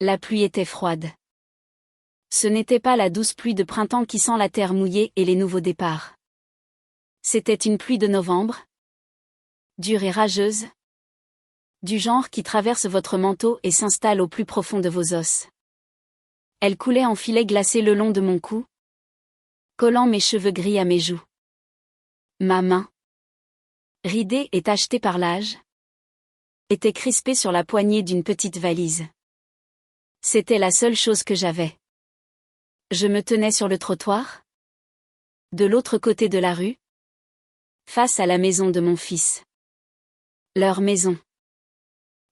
La pluie était froide. Ce n'était pas la douce pluie de printemps qui sent la terre mouillée et les nouveaux départs. C'était une pluie de novembre, dure et rageuse, du genre qui traverse votre manteau et s'installe au plus profond de vos os. Elle coulait en filets glacés le long de mon cou, collant mes cheveux gris à mes joues. Ma main, ridée et tachetée par l'âge, était crispée sur la poignée d'une petite valise. C'était la seule chose que j'avais. Je me tenais sur le trottoir, de l'autre côté de la rue, face à la maison de mon fils. Leur maison.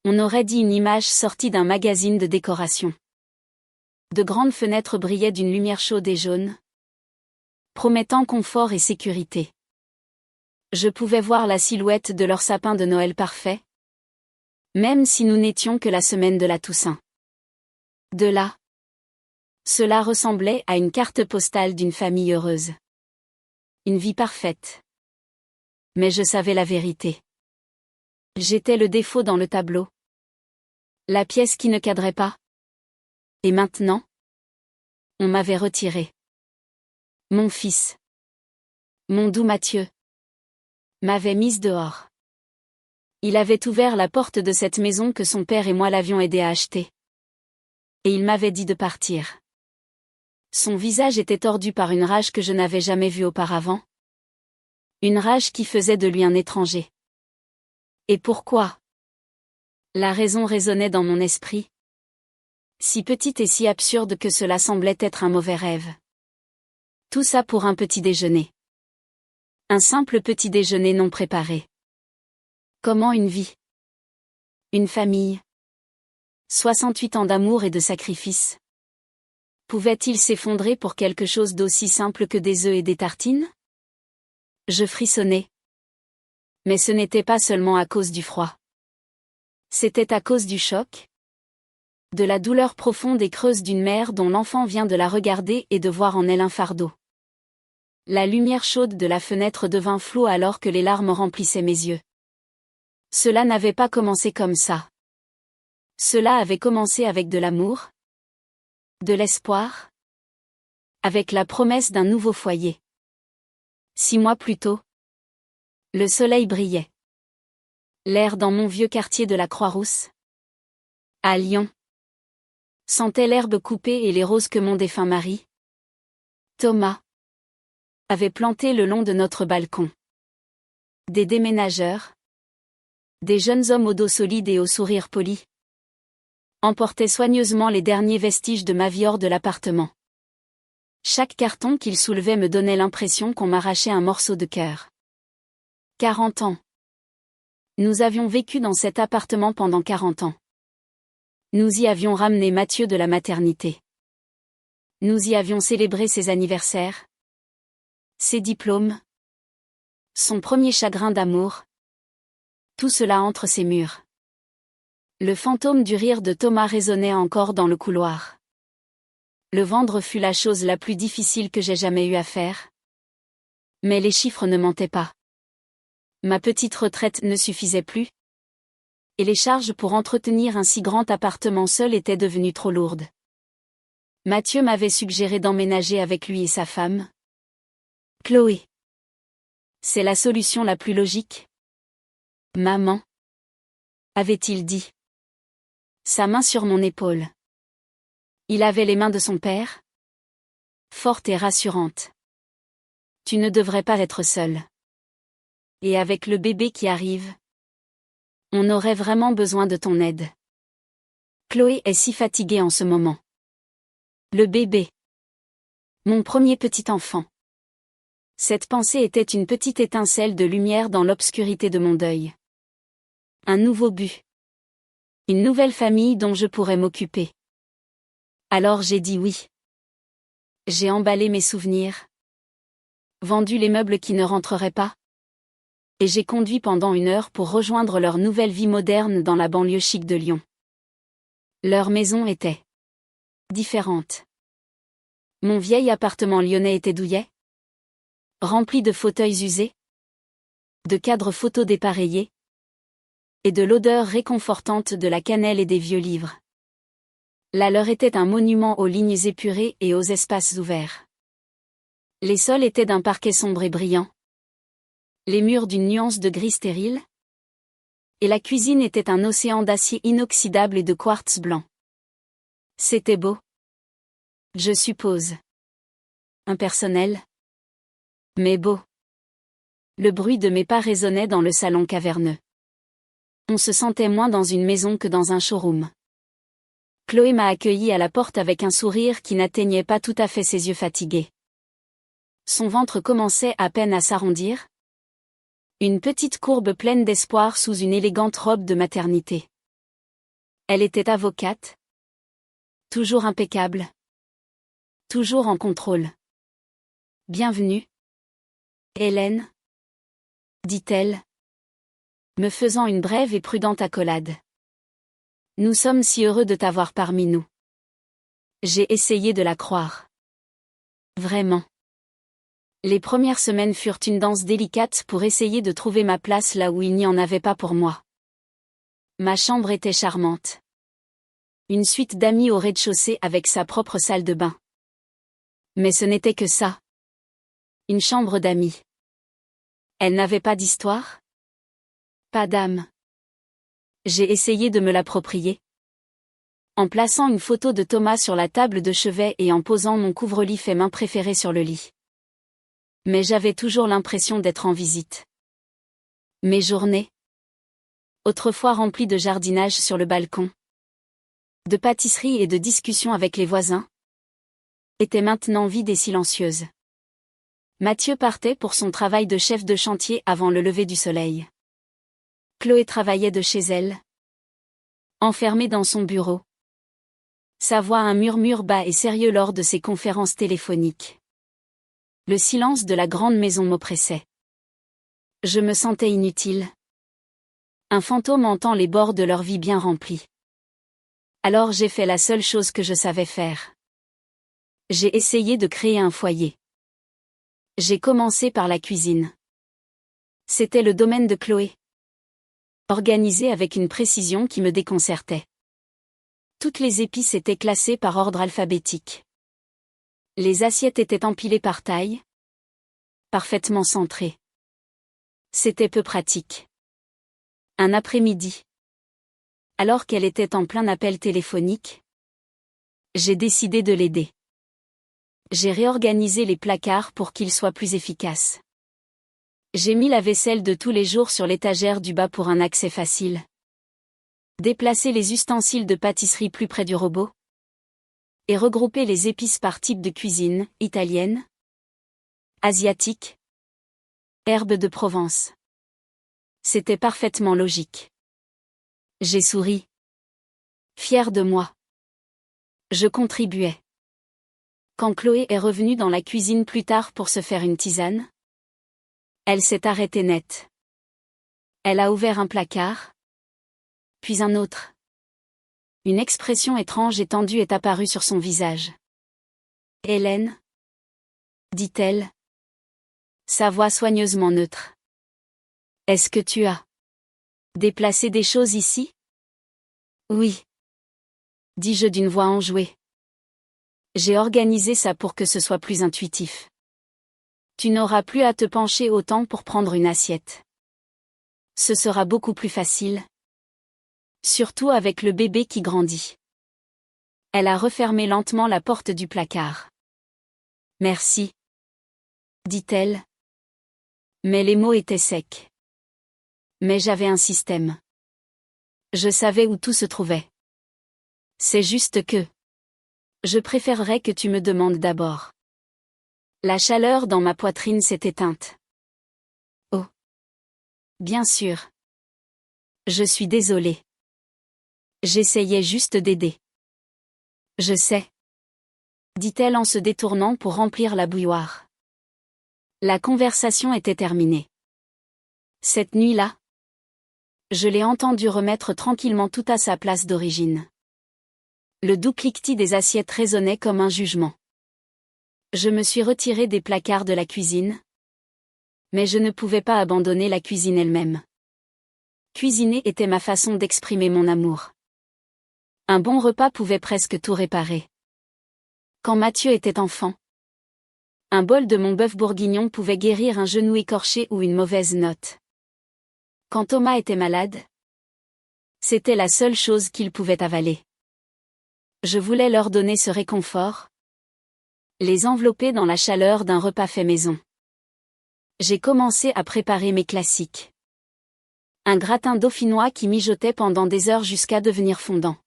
On aurait dit une image sortie d'un magazine de décoration. De grandes fenêtres brillaient d'une lumière chaude et jaune, promettant confort et sécurité. Je pouvais voir la silhouette de leur sapin de Noël parfait, même si nous n'étions que la semaine de la Toussaint. De là, cela ressemblait à une carte postale d'une famille heureuse. Une vie parfaite. Mais je savais la vérité. J'étais le défaut dans le tableau. La pièce qui ne cadrait pas. Et maintenant, on m'avait retiré. Mon fils, mon doux Mathieu, m'avait mise dehors. Il avait ouvert la porte de cette maison que son père et moi l'avions aidé à acheter. Et il m'avait dit de partir. Son visage était tordu par une rage que je n'avais jamais vue auparavant. Une rage qui faisait de lui un étranger. Et pourquoi? La raison résonnait dans mon esprit. Si petite et si absurde que cela semblait être un mauvais rêve. Tout ça pour un petit déjeuner. Un simple petit déjeuner non préparé. Comment une vie? Une famille? 68 ans d'amour et de sacrifice. Pouvait-il s'effondrer pour quelque chose d'aussi simple que des œufs et des tartines? Je frissonnais. Mais ce n'était pas seulement à cause du froid. C'était à cause du choc. De la douleur profonde et creuse d'une mère dont l'enfant vient de la regarder et de voir en elle un fardeau. La lumière chaude de la fenêtre devint floue alors que les larmes remplissaient mes yeux. Cela n'avait pas commencé comme ça. Cela avait commencé avec de l'amour, de l'espoir, avec la promesse d'un nouveau foyer. 6 mois plus tôt, le soleil brillait. L'air dans mon vieux quartier de la Croix-Rousse, à Lyon, sentait l'herbe coupée et les roses que mon défunt mari, Thomas, avait plantées le long de notre balcon. Des déménageurs, des jeunes hommes au dos solide et au sourire poli, emportaient soigneusement les derniers vestiges de ma vie hors de l'appartement. Chaque carton qu'ils soulevaient me donnait l'impression qu'on m'arrachait un morceau de cœur. 40 ans. Nous avions vécu dans cet appartement pendant 40 ans. Nous y avions ramené Mathieu de la maternité. Nous y avions célébré ses anniversaires, ses diplômes, son premier chagrin d'amour. Tout cela entre ces murs. Le fantôme du rire de Thomas résonnait encore dans le couloir. Le vendre fut la chose la plus difficile que j'ai jamais eu à faire. Mais les chiffres ne mentaient pas. Ma petite retraite ne suffisait plus. Et les charges pour entretenir un si grand appartement seul étaient devenues trop lourdes. Mathieu m'avait suggéré d'emménager avec lui et sa femme, Chloé. C'est la solution la plus logique. Maman, avait-il dit. Sa main sur mon épaule. Il avait les mains de son père, fortes et rassurantes. Tu ne devrais pas être seule. Et avec le bébé qui arrive, on aurait vraiment besoin de ton aide. Chloé est si fatiguée en ce moment. Le bébé. Mon premier petit enfant. Cette pensée était une petite étincelle de lumière dans l'obscurité de mon deuil. Un nouveau but. Une nouvelle famille dont je pourrais m'occuper. Alors j'ai dit oui. J'ai emballé mes souvenirs. Vendu les meubles qui ne rentreraient pas. Et j'ai conduit pendant 1 heure pour rejoindre leur nouvelle vie moderne dans la banlieue chic de Lyon. Leur maison était différente. Mon vieil appartement lyonnais était douillet, rempli de fauteuils usés, de cadres photos dépareillés, et de l'odeur réconfortante de la cannelle et des vieux livres. La leur était un monument aux lignes épurées et aux espaces ouverts. Les sols étaient d'un parquet sombre et brillant. Les murs d'une nuance de gris stérile. Et la cuisine était un océan d'acier inoxydable et de quartz blanc. C'était beau. Je suppose. Impersonnel. Mais beau. Le bruit de mes pas résonnait dans le salon caverneux. On se sentait moins dans une maison que dans un showroom. Chloé m'a accueilli à la porte avec un sourire qui n'atteignait pas tout à fait ses yeux fatigués. Son ventre commençait à peine à s'arrondir. Une petite courbe pleine d'espoir sous une élégante robe de maternité. Elle était avocate. Toujours impeccable. Toujours en contrôle. Bienvenue. Hélène, dit-elle, me faisant une brève et prudente accolade. Nous sommes si heureux de t'avoir parmi nous. J'ai essayé de la croire. Vraiment. Les premières semaines furent une danse délicate pour essayer de trouver ma place là où il n'y en avait pas pour moi. Ma chambre était charmante. Une suite d'amis au rez-de-chaussée avec sa propre salle de bain. Mais ce n'était que ça. Une chambre d'amis. Elle n'avait pas d'histoire? Pas d'âme. J'ai essayé de me l'approprier. En plaçant une photo de Thomas sur la table de chevet et en posant mon couvre-lit fait main préféré sur le lit. Mais j'avais toujours l'impression d'être en visite. Mes journées, autrefois remplies de jardinage sur le balcon, de pâtisserie et de discussions avec les voisins, étaient maintenant vides et silencieuses. Mathieu partait pour son travail de chef de chantier avant le lever du soleil. Chloé travaillait de chez elle, enfermée dans son bureau. Sa voix un murmure bas et sérieux lors de ses conférences téléphoniques. Le silence de la grande maison m'oppressait. Je me sentais inutile. Un fantôme entend les bords de leur vie bien remplis. Alors j'ai fait la seule chose que je savais faire. J'ai essayé de créer un foyer. J'ai commencé par la cuisine. C'était le domaine de Chloé. Organisé avec une précision qui me déconcertait. Toutes les épices étaient classées par ordre alphabétique. Les assiettes étaient empilées par taille. Parfaitement centrées. C'était peu pratique. Un après-midi. Alors qu'elle était en plein appel téléphonique, j'ai décidé de l'aider. J'ai réorganisé les placards pour qu'ils soient plus efficaces. J'ai mis la vaisselle de tous les jours sur l'étagère du bas pour un accès facile. Déplacé les ustensiles de pâtisserie plus près du robot. Et regroupé les épices par type de cuisine, italienne, asiatique, herbes de Provence. C'était parfaitement logique. J'ai souri. Fière de moi. Je contribuais. Quand Chloé est revenue dans la cuisine plus tard pour se faire une tisane, elle s'est arrêtée net. Elle a ouvert un placard, puis un autre. Une expression étrange et tendue est apparue sur son visage. Hélène, dit-elle, sa voix soigneusement neutre. Est-ce que tu as déplacé des choses ici? Oui, dis-je d'une voix enjouée. J'ai organisé ça pour que ce soit plus intuitif. Tu n'auras plus à te pencher autant pour prendre une assiette. Ce sera beaucoup plus facile. Surtout avec le bébé qui grandit. Elle a refermé lentement la porte du placard. Merci, dit-elle. Mais les mots étaient secs. Mais j'avais un système. Je savais où tout se trouvait. C'est juste que je préférerais que tu me demandes d'abord. La chaleur dans ma poitrine s'est éteinte. Oh. Bien sûr. Je suis désolée. J'essayais juste d'aider. Je sais. Dit-elle en se détournant pour remplir la bouilloire. La conversation était terminée. Cette nuit-là, je l'ai entendu remettre tranquillement tout à sa place d'origine. Le doux cliquetis des assiettes résonnait comme un jugement. Je me suis retirée des placards de la cuisine. Mais je ne pouvais pas abandonner la cuisine elle-même. Cuisiner était ma façon d'exprimer mon amour. Un bon repas pouvait presque tout réparer. Quand Mathieu était enfant, un bol de mon bœuf bourguignon pouvait guérir un genou écorché ou une mauvaise note. Quand Thomas était malade, c'était la seule chose qu'il pouvait avaler. Je voulais leur donner ce réconfort, les envelopper dans la chaleur d'un repas fait maison. J'ai commencé à préparer mes classiques. Un gratin dauphinois qui mijotait pendant des heures jusqu'à devenir fondant.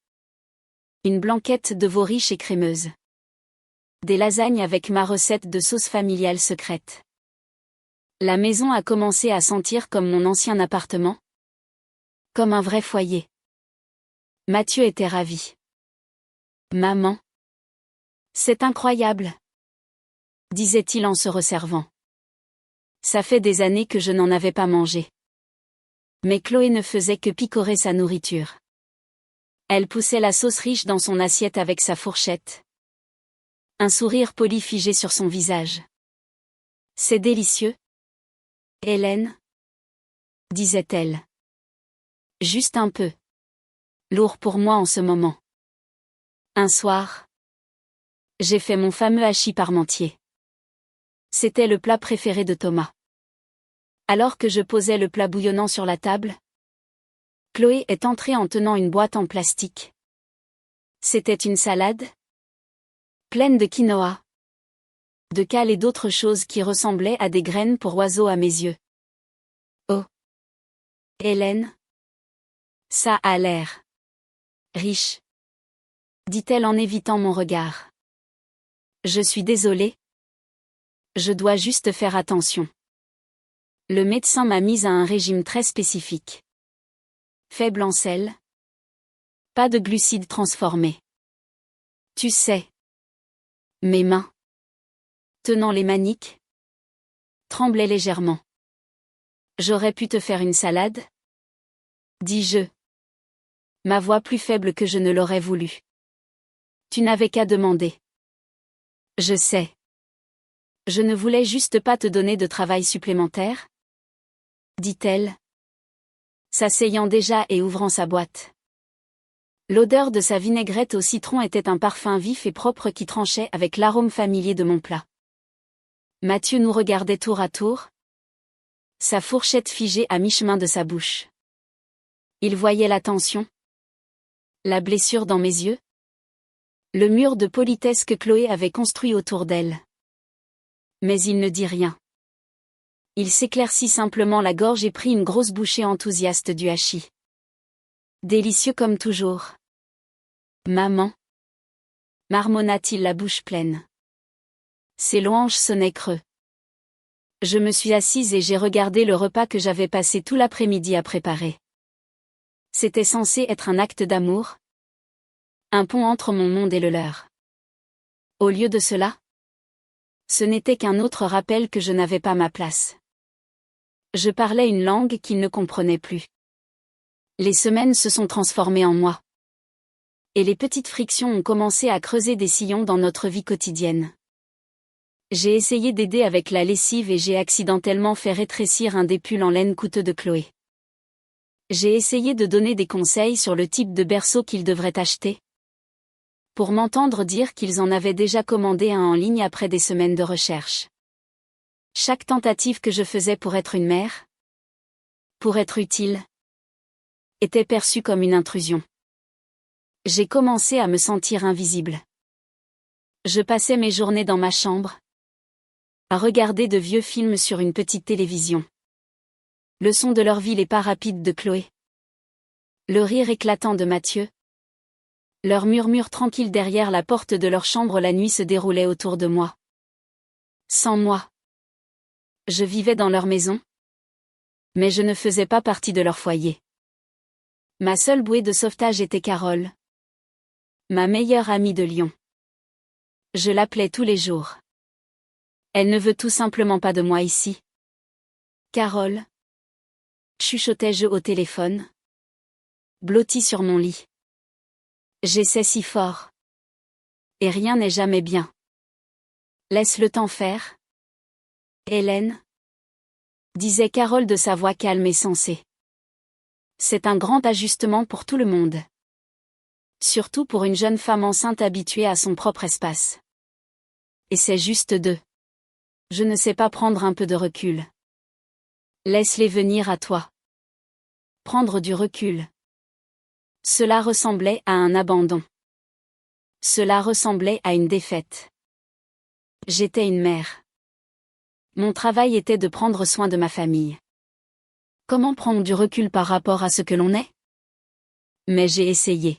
Une blanquette de veau riche et crémeuse. Des lasagnes avec ma recette de sauce familiale secrète. La maison a commencé à sentir comme mon ancien appartement. Comme un vrai foyer. Mathieu était ravi. Maman. C'est incroyable, disait-il en se resservant. Ça fait des années que je n'en avais pas mangé. Mais Chloé ne faisait que picorer sa nourriture. Elle poussait la sauce riche dans son assiette avec sa fourchette. Un sourire poli figé sur son visage. C'est délicieux, Hélène, disait-elle. Juste un peu. Lourd pour moi en ce moment. Un soir, j'ai fait mon fameux hachis parmentier. C'était le plat préféré de Thomas. Alors que je posais le plat bouillonnant sur la table, Chloé est entrée en tenant une boîte en plastique. C'était une salade pleine de quinoa, de cale et d'autres choses qui ressemblaient à des graines pour oiseaux à mes yeux. Oh, Hélène, ça a l'air riche, dit-elle en évitant mon regard. Je suis désolée. Je dois juste faire attention. Le médecin m'a mise à un régime très spécifique. Faible en sel. Pas de glucides transformés. Tu sais. Mes mains, tenant les maniques, tremblaient légèrement. J'aurais pu te faire une salade? Dis-je. Ma voix plus faible que je ne l'aurais voulu. Tu n'avais qu'à demander. Je sais. Je ne voulais juste pas te donner de travail supplémentaire, dit-elle, s'asseyant déjà et ouvrant sa boîte. L'odeur de sa vinaigrette au citron était un parfum vif et propre qui tranchait avec l'arôme familier de mon plat. Mathieu nous regardait tour à tour, sa fourchette figée à mi-chemin de sa bouche. Il voyait la tension, la blessure dans mes yeux, le mur de politesse que Chloé avait construit autour d'elle. Mais il ne dit rien. Il s'éclaircit simplement la gorge et prit une grosse bouchée enthousiaste du hachis. Délicieux comme toujours. Maman, marmonna-t-il la bouche pleine. Ses louanges sonnaient creux. Je me suis assise et j'ai regardé le repas que j'avais passé tout l'après-midi à préparer. C'était censé être un acte d'amour. Un pont entre mon monde et le leur. Au lieu de cela, ce n'était qu'un autre rappel que je n'avais pas ma place. Je parlais une langue qu'il ne comprenait plus. Les semaines se sont transformées en mois. Et les petites frictions ont commencé à creuser des sillons dans notre vie quotidienne. J'ai essayé d'aider avec la lessive et j'ai accidentellement fait rétrécir un des pulls en laine coûteux de Chloé. J'ai essayé de donner des conseils sur le type de berceau qu'ils devraient acheter. Pour m'entendre dire qu'ils en avaient déjà commandé un en ligne après des semaines de recherche. Chaque tentative que je faisais pour être une mère, pour être utile, était perçue comme une intrusion. J'ai commencé à me sentir invisible. Je passais mes journées dans ma chambre, à regarder de vieux films sur une petite télévision. Le son de leur vie les pas rapides de Chloé. Le rire éclatant de Mathieu. Leur murmure tranquille derrière la porte de leur chambre la nuit se déroulait autour de moi. Sans moi. Je vivais dans leur maison. Mais je ne faisais pas partie de leur foyer. Ma seule bouée de sauvetage était Carole. Ma meilleure amie de Lyon. Je l'appelais tous les jours. Elle ne veut tout simplement pas de moi ici. Carole. Chuchotais-je au téléphone. Blottie sur mon lit. J'essaie si fort. Et rien n'est jamais bien. Laisse le temps faire. Hélène, disait Carole de sa voix calme et sensée. C'est un grand ajustement pour tout le monde. Surtout pour une jeune femme enceinte habituée à son propre espace. Et c'est juste deux. Je ne sais pas prendre un peu de recul. Laisse-les venir à toi. Prendre du recul. Cela ressemblait à un abandon. Cela ressemblait à une défaite. J'étais une mère. Mon travail était de prendre soin de ma famille. Comment prendre du recul par rapport à ce que l'on est? Mais j'ai essayé.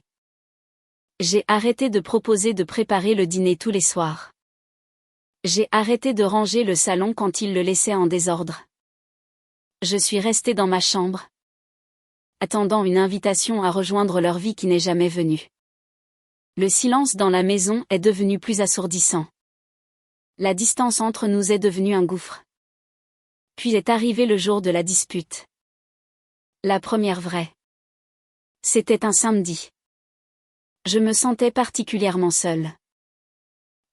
J'ai arrêté de proposer de préparer le dîner tous les soirs. J'ai arrêté de ranger le salon quand il le laissait en désordre. Je suis restée dans ma chambre, attendant une invitation à rejoindre leur vie qui n'est jamais venue. Le silence dans la maison est devenu plus assourdissant. La distance entre nous est devenue un gouffre. Puis est arrivé le jour de la dispute. La première vraie. C'était un samedi. Je me sentais particulièrement seule.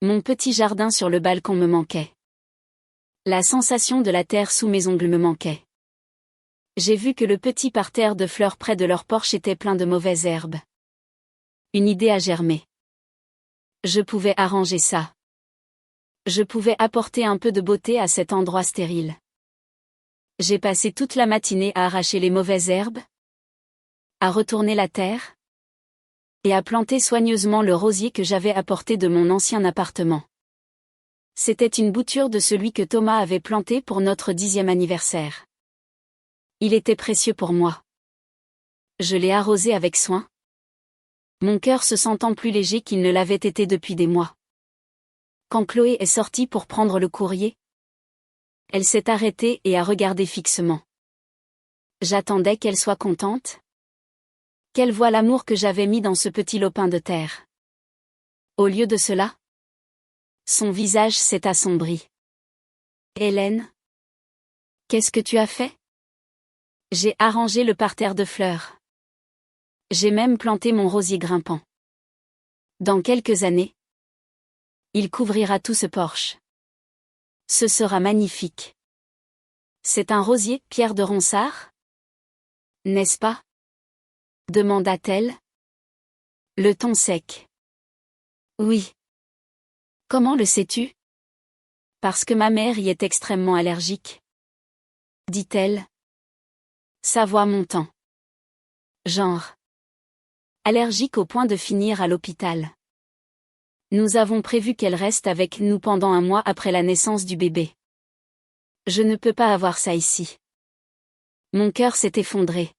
Mon petit jardin sur le balcon me manquait. La sensation de la terre sous mes ongles me manquait. J'ai vu que le petit parterre de fleurs près de leur porche était plein de mauvaises herbes. Une idée a germé. Je pouvais arranger ça. Je pouvais apporter un peu de beauté à cet endroit stérile. J'ai passé toute la matinée à arracher les mauvaises herbes, à retourner la terre, et à planter soigneusement le rosier que j'avais apporté de mon ancien appartement. C'était une bouture de celui que Thomas avait planté pour notre 10e anniversaire. Il était précieux pour moi. Je l'ai arrosé avec soin, mon cœur se sentant plus léger qu'il ne l'avait été depuis des mois. Quand Chloé est sortie pour prendre le courrier, elle s'est arrêtée et a regardé fixement. J'attendais qu'elle soit contente, qu'elle voie l'amour que j'avais mis dans ce petit lopin de terre. Au lieu de cela, son visage s'est assombri. Hélène, qu'est-ce que tu as fait? J'ai arrangé le parterre de fleurs. J'ai même planté mon rosier grimpant. Dans quelques années, il couvrira tout ce porche. Ce sera magnifique. C'est un rosier Pierre de Ronsard? N'est-ce pas? Demanda-t-elle. Le ton sec. Oui. Comment le sais-tu? Parce que ma mère y est extrêmement allergique. Dit-elle. Sa voix montant. Genre. Allergique au point de finir à l'hôpital. Nous avons prévu qu'elle reste avec nous pendant un mois après la naissance du bébé. Je ne peux pas avoir ça ici. Mon cœur s'est effondré.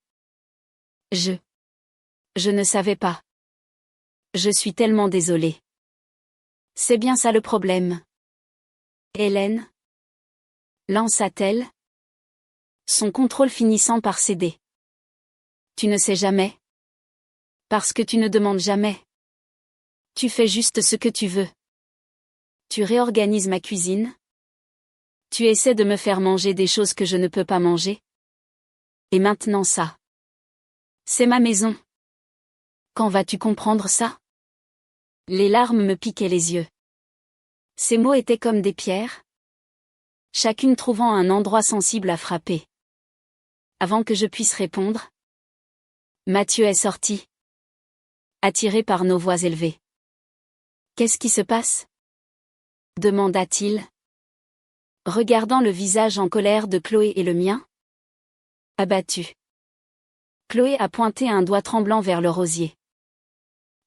Je ne savais pas. Je suis tellement désolée. C'est bien ça le problème. Hélène? Lança-t-elle? Son contrôle finissant par céder. Tu ne sais jamais. Parce que tu ne demandes jamais. Tu fais juste ce que tu veux. Tu réorganises ma cuisine. Tu essaies de me faire manger des choses que je ne peux pas manger. Et maintenant ça. C'est ma maison. Quand vas-tu comprendre ça? Les larmes me piquaient les yeux. Ces mots étaient comme des pierres, chacune trouvant un endroit sensible à frapper. Avant que je puisse répondre, Mathieu est sorti, attiré par nos voix élevées. Qu'est-ce qui se passe? Demanda-t-il, regardant le visage en colère de Chloé et le mien. Abattu. Chloé a pointé un doigt tremblant vers le rosier.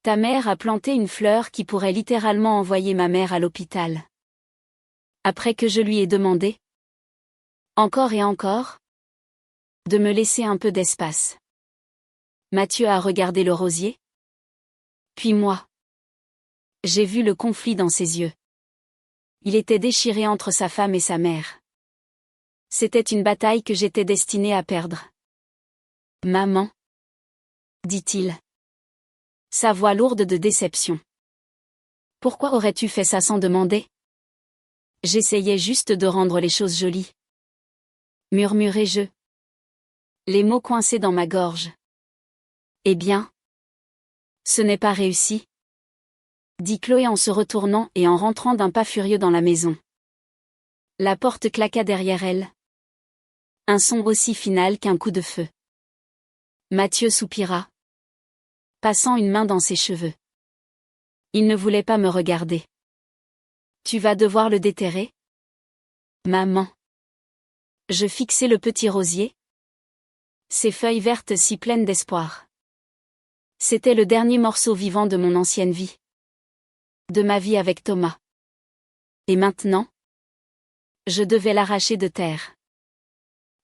Ta mère a planté une fleur qui pourrait littéralement envoyer ma mère à l'hôpital. Après que je lui ai demandé, encore et encore, de me laisser un peu d'espace. Mathieu a regardé le rosier. Puis moi. J'ai vu le conflit dans ses yeux. Il était déchiré entre sa femme et sa mère. C'était une bataille que j'étais destinée à perdre. Maman, dit-il. Sa voix lourde de déception. Pourquoi aurais-tu fait ça sans demander? J'essayais juste de rendre les choses jolies. Murmurai-je. Les mots coincés dans ma gorge. Eh bien? Ce n'est pas réussi, dit Chloé en se retournant et en rentrant d'un pas furieux dans la maison. La porte claqua derrière elle. Un son aussi final qu'un coup de feu. Mathieu soupira. passant une main dans ses cheveux. Il ne voulait pas me regarder. Tu vas devoir le déterrer? Maman. Je fixai le petit rosier. Ses feuilles vertes si pleines d'espoir. C'était le dernier morceau vivant de mon ancienne vie. De ma vie avec Thomas. Et maintenant? Je devais l'arracher de terre.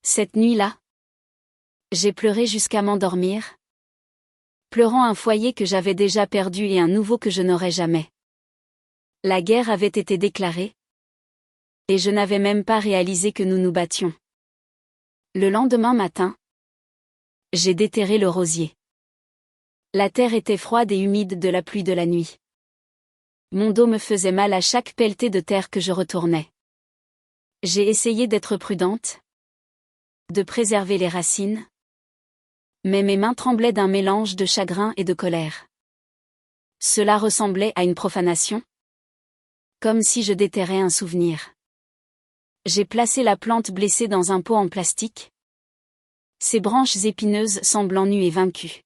Cette nuit-là, j'ai pleuré jusqu'à m'endormir. Pleurant un foyer que j'avais déjà perdu et un nouveau que je n'aurais jamais. La guerre avait été déclarée. Et je n'avais même pas réalisé que nous nous battions. Le lendemain matin, j'ai déterré le rosier. La terre était froide et humide de la pluie de la nuit. Mon dos me faisait mal à chaque pelletée de terre que je retournais. J'ai essayé d'être prudente, de préserver les racines, mais mes mains tremblaient d'un mélange de chagrin et de colère. Cela ressemblait à une profanation, comme si je déterrais un souvenir. J'ai placé la plante blessée dans un pot en plastique. Ses branches épineuses semblant nues et vaincues.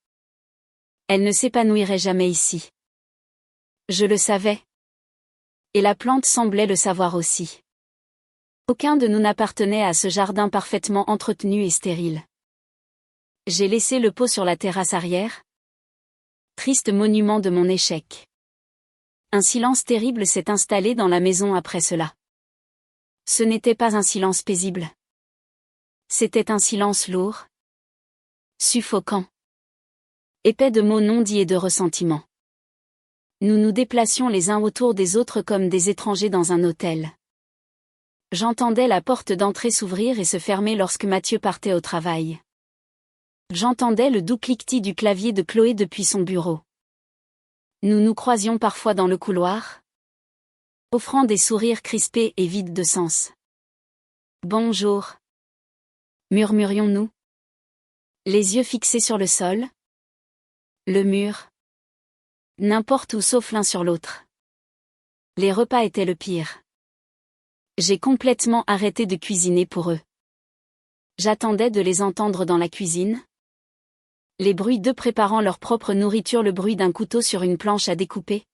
Elle ne s'épanouirait jamais ici. Je le savais. Et la plante semblait le savoir aussi. Aucun de nous n'appartenait à ce jardin parfaitement entretenu et stérile. J'ai laissé le pot sur la terrasse arrière. Triste monument de mon échec. Un silence terrible s'est installé dans la maison après cela. Ce n'était pas un silence paisible. C'était un silence lourd. Suffocant. Épais de mots non dits et de ressentiments. Nous nous déplacions les uns autour des autres comme des étrangers dans un hôtel. J'entendais la porte d'entrée s'ouvrir et se fermer lorsque Mathieu partait au travail. J'entendais le doux cliquetis du clavier de Chloé depuis son bureau. Nous nous croisions parfois dans le couloir, offrant des sourires crispés et vides de sens. Bonjour. Murmurions-nous. Les yeux fixés sur le sol. Le mur. N'importe où sauf l'un sur l'autre. Les repas étaient le pire. J'ai complètement arrêté de cuisiner pour eux. J'attendais de les entendre dans la cuisine. Les bruits d'eux préparant leur propre nourriture, le bruit d'un couteau sur une planche à découper.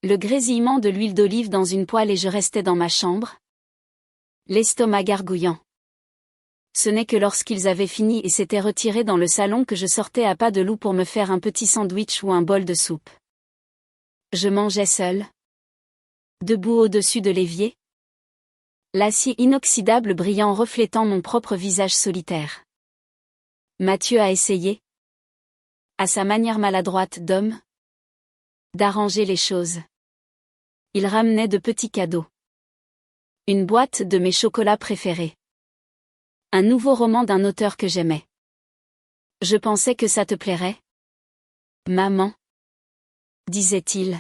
Le grésillement de l'huile d'olive dans une poêle et je restais dans ma chambre. L'estomac gargouillant. Ce n'est que lorsqu'ils avaient fini et s'étaient retirés dans le salon que je sortais à pas de loup pour me faire un petit sandwich ou un bol de soupe. Je mangeais seul. Debout au-dessus de l'évier. L'acier inoxydable brillant reflétant mon propre visage solitaire. Mathieu a essayé, à sa manière maladroite d'homme, d'arranger les choses. Il ramenait de petits cadeaux. Une boîte de mes chocolats préférés. Un nouveau roman d'un auteur que j'aimais. Je pensais que ça te plairait. Maman, disait-il,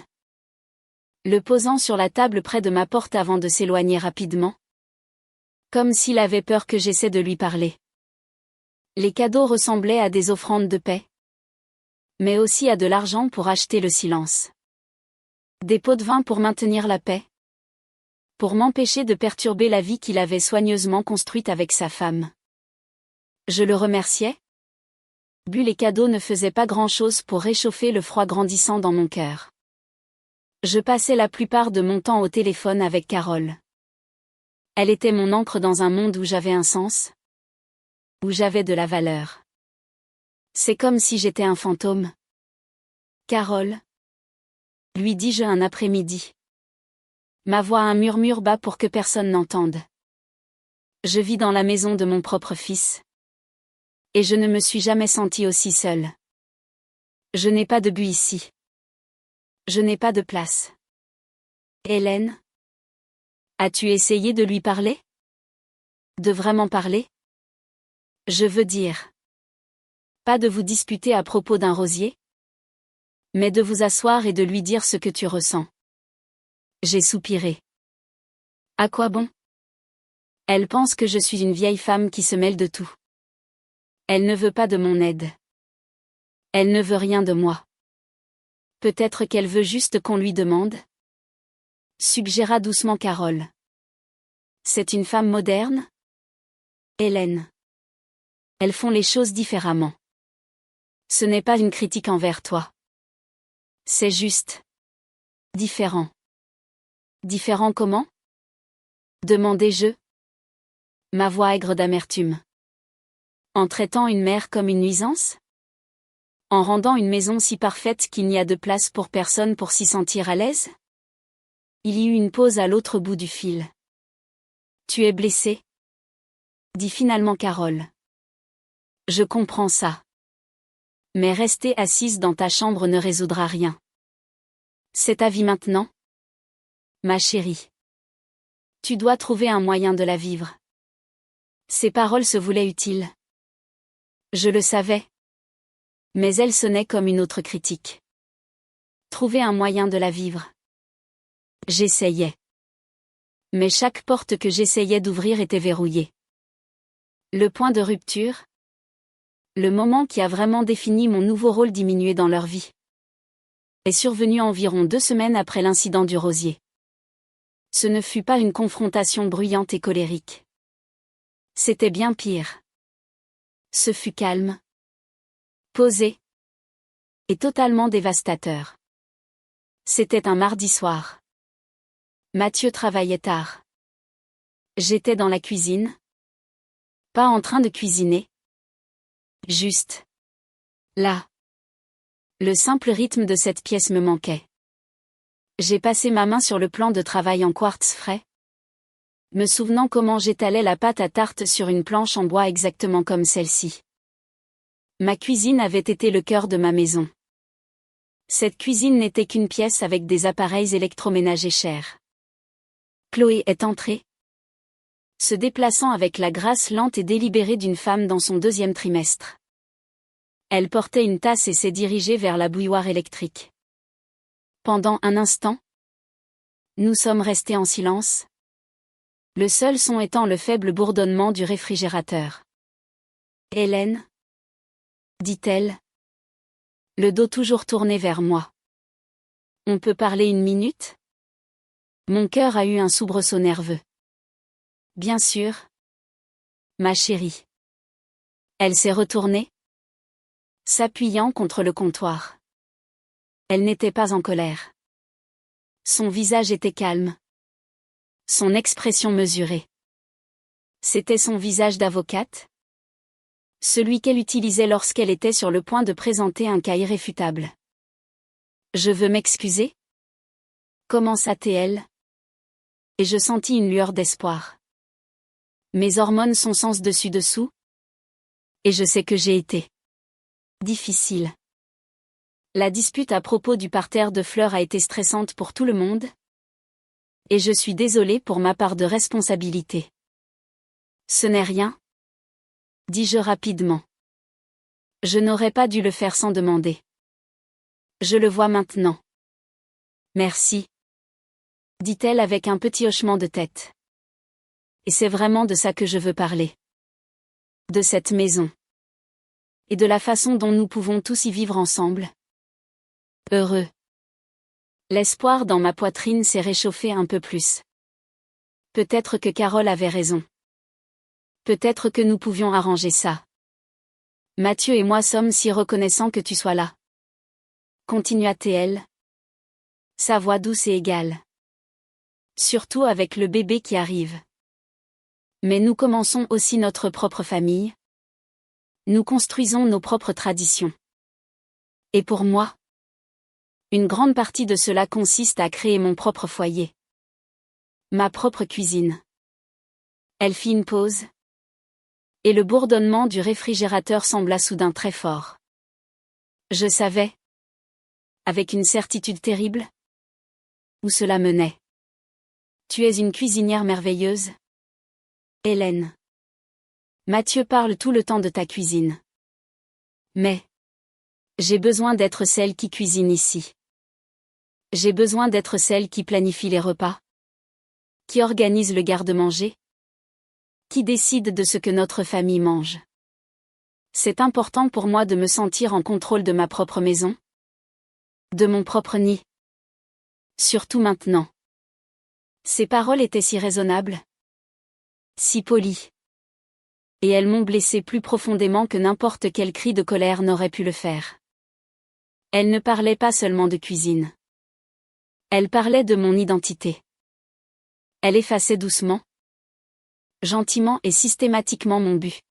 le posant sur la table près de ma porte avant de s'éloigner rapidement. Comme s'il avait peur que j'essaie de lui parler. Les cadeaux ressemblaient à des offrandes de paix. Mais aussi à de l'argent pour acheter le silence. Des pots de vin pour maintenir la paix. Pour m'empêcher de perturber la vie qu'il avait soigneusement construite avec sa femme. Je le remerciais. Les cadeaux ne faisaient pas grand-chose pour réchauffer le froid grandissant dans mon cœur. Je passais la plupart de mon temps au téléphone avec Carole. Elle était mon encre dans un monde où j'avais un sens. Où j'avais de la valeur. C'est comme si j'étais un fantôme. Carole, lui dis-je un après-midi. Ma voix un murmure bas pour que personne n'entende. Je vis dans la maison de mon propre fils. Et je ne me suis jamais sentie aussi seule. Je n'ai pas de but ici. Je n'ai pas de place. Hélène? As-tu essayé de lui parler? De vraiment parler? Je veux dire. Pas de vous disputer à propos d'un rosier? Mais de vous asseoir et de lui dire ce que tu ressens. J'ai soupiré. À quoi bon? Elle pense que je suis une vieille femme qui se mêle de tout. Elle ne veut pas de mon aide. Elle ne veut rien de moi. Peut-être qu'elle veut juste qu'on lui demande? Suggéra doucement Carole. C'est une femme moderne? Hélène. Elles font les choses différemment. Ce n'est pas une critique envers toi. C'est juste différent. Différent comment? Demandai-je. Ma voix aigre d'amertume. En traitant une mère comme une nuisance? En rendant une maison si parfaite qu'il n'y a de place pour personne pour s'y sentir à l'aise? Il y eut une pause à l'autre bout du fil. Tu es blessé? Dit finalement Carole. Je comprends ça. Mais rester assise dans ta chambre ne résoudra rien. C'est ta vie maintenant? Ma chérie. Tu dois trouver un moyen de la vivre. Ces paroles se voulaient utiles. Je le savais. Mais elles sonnaient comme une autre critique. Trouver un moyen de la vivre. J'essayais. Mais chaque porte que j'essayais d'ouvrir était verrouillée. Le point de rupture? Le moment qui a vraiment défini mon nouveau rôle diminué dans leur vie. Est survenu environ 2 semaines après l'incident du rosier. Ce ne fut pas une confrontation bruyante et colérique. C'était bien pire. Ce fut calme, posé et totalement dévastateur. C'était un mardi soir. Mathieu travaillait tard. J'étais dans la cuisine. Pas en train de cuisiner. Juste. Là. Le simple rythme de cette pièce me manquait. J'ai passé ma main sur le plan de travail en quartz frais. Me souvenant comment j'étalais la pâte à tarte sur une planche en bois exactement comme celle-ci. Ma cuisine avait été le cœur de ma maison. Cette cuisine n'était qu'une pièce avec des appareils électroménagers chers. Chloé est entrée, se déplaçant avec la grâce lente et délibérée d'une femme dans son 2e trimestre. Elle portait une tasse et s'est dirigée vers la bouilloire électrique. Pendant un instant, nous sommes restés en silence. Le seul son étant le faible bourdonnement du réfrigérateur. Hélène? Dit-elle. Le dos toujours tourné vers moi. On peut parler 1 minute? Mon cœur a eu un soubresaut nerveux. Bien sûr. Ma chérie. Elle s'est retournée, s'appuyant contre le comptoir. Elle n'était pas en colère. Son visage était calme. Son expression mesurée. C'était son visage d'avocate? Celui qu'elle utilisait lorsqu'elle était sur le point de présenter un cas irréfutable. Je veux m'excuser? Commença-t-elle. Et je sentis une lueur d'espoir. Mes hormones sont sens dessus-dessous. Et je sais que j'ai été difficile. La dispute à propos du parterre de fleurs a été stressante pour tout le monde. Et je suis désolée pour ma part de responsabilité. Ce n'est rien, dis-je rapidement. Je n'aurais pas dû le faire sans demander. Je le vois maintenant. Merci, dit-elle avec un petit hochement de tête. Et c'est vraiment de ça que je veux parler. De cette maison. Et de la façon dont nous pouvons tous y vivre ensemble. Heureux. L'espoir dans ma poitrine s'est réchauffé un peu plus. Peut-être que Carole avait raison. Peut-être que nous pouvions arranger ça. Mathieu et moi sommes si reconnaissants que tu sois là. Continua-t-elle. Sa voix douce et égale. Surtout avec le bébé qui arrive. Mais nous commençons aussi notre propre famille. Nous construisons nos propres traditions. Et pour moi, une grande partie de cela consiste à créer mon propre foyer. Ma propre cuisine. Elle fit une pause. Et le bourdonnement du réfrigérateur sembla soudain très fort. Je savais, avec une certitude terrible, où cela menait. Tu es une cuisinière merveilleuse, Hélène. Mathieu parle tout le temps de ta cuisine. Mais j'ai besoin d'être celle qui cuisine ici. J'ai besoin d'être celle qui planifie les repas, qui organise le garde-manger, qui décide de ce que notre famille mange. C'est important pour moi de me sentir en contrôle de ma propre maison, de mon propre nid. Surtout maintenant. Ces paroles étaient si raisonnables, si polies. Et elles m'ont blessé plus profondément que n'importe quel cri de colère n'aurait pu le faire. Elle ne parlait pas seulement de cuisine. Elle parlait de mon identité. Elle effaçait doucement, gentiment et systématiquement mon but.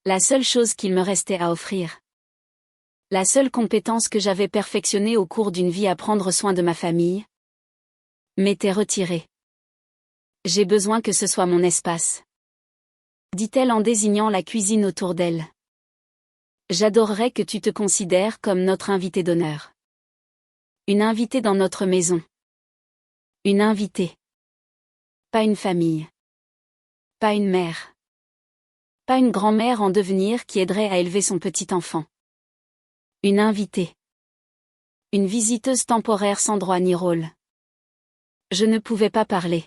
La seule chose qu'il me restait à offrir. La seule compétence que j'avais perfectionnée au cours d'une vie à prendre soin de ma famille. M'était retirée. J'ai besoin que ce soit mon espace. Dit-elle en désignant la cuisine autour d'elle. J'adorerais que tu te considères comme notre invitée d'honneur. Une invitée dans notre maison. Une invitée. Pas une famille. Pas une mère. Pas une grand-mère en devenir qui aiderait à élever son petit enfant. Une invitée. Une visiteuse temporaire sans droit ni rôle. Je ne pouvais pas parler.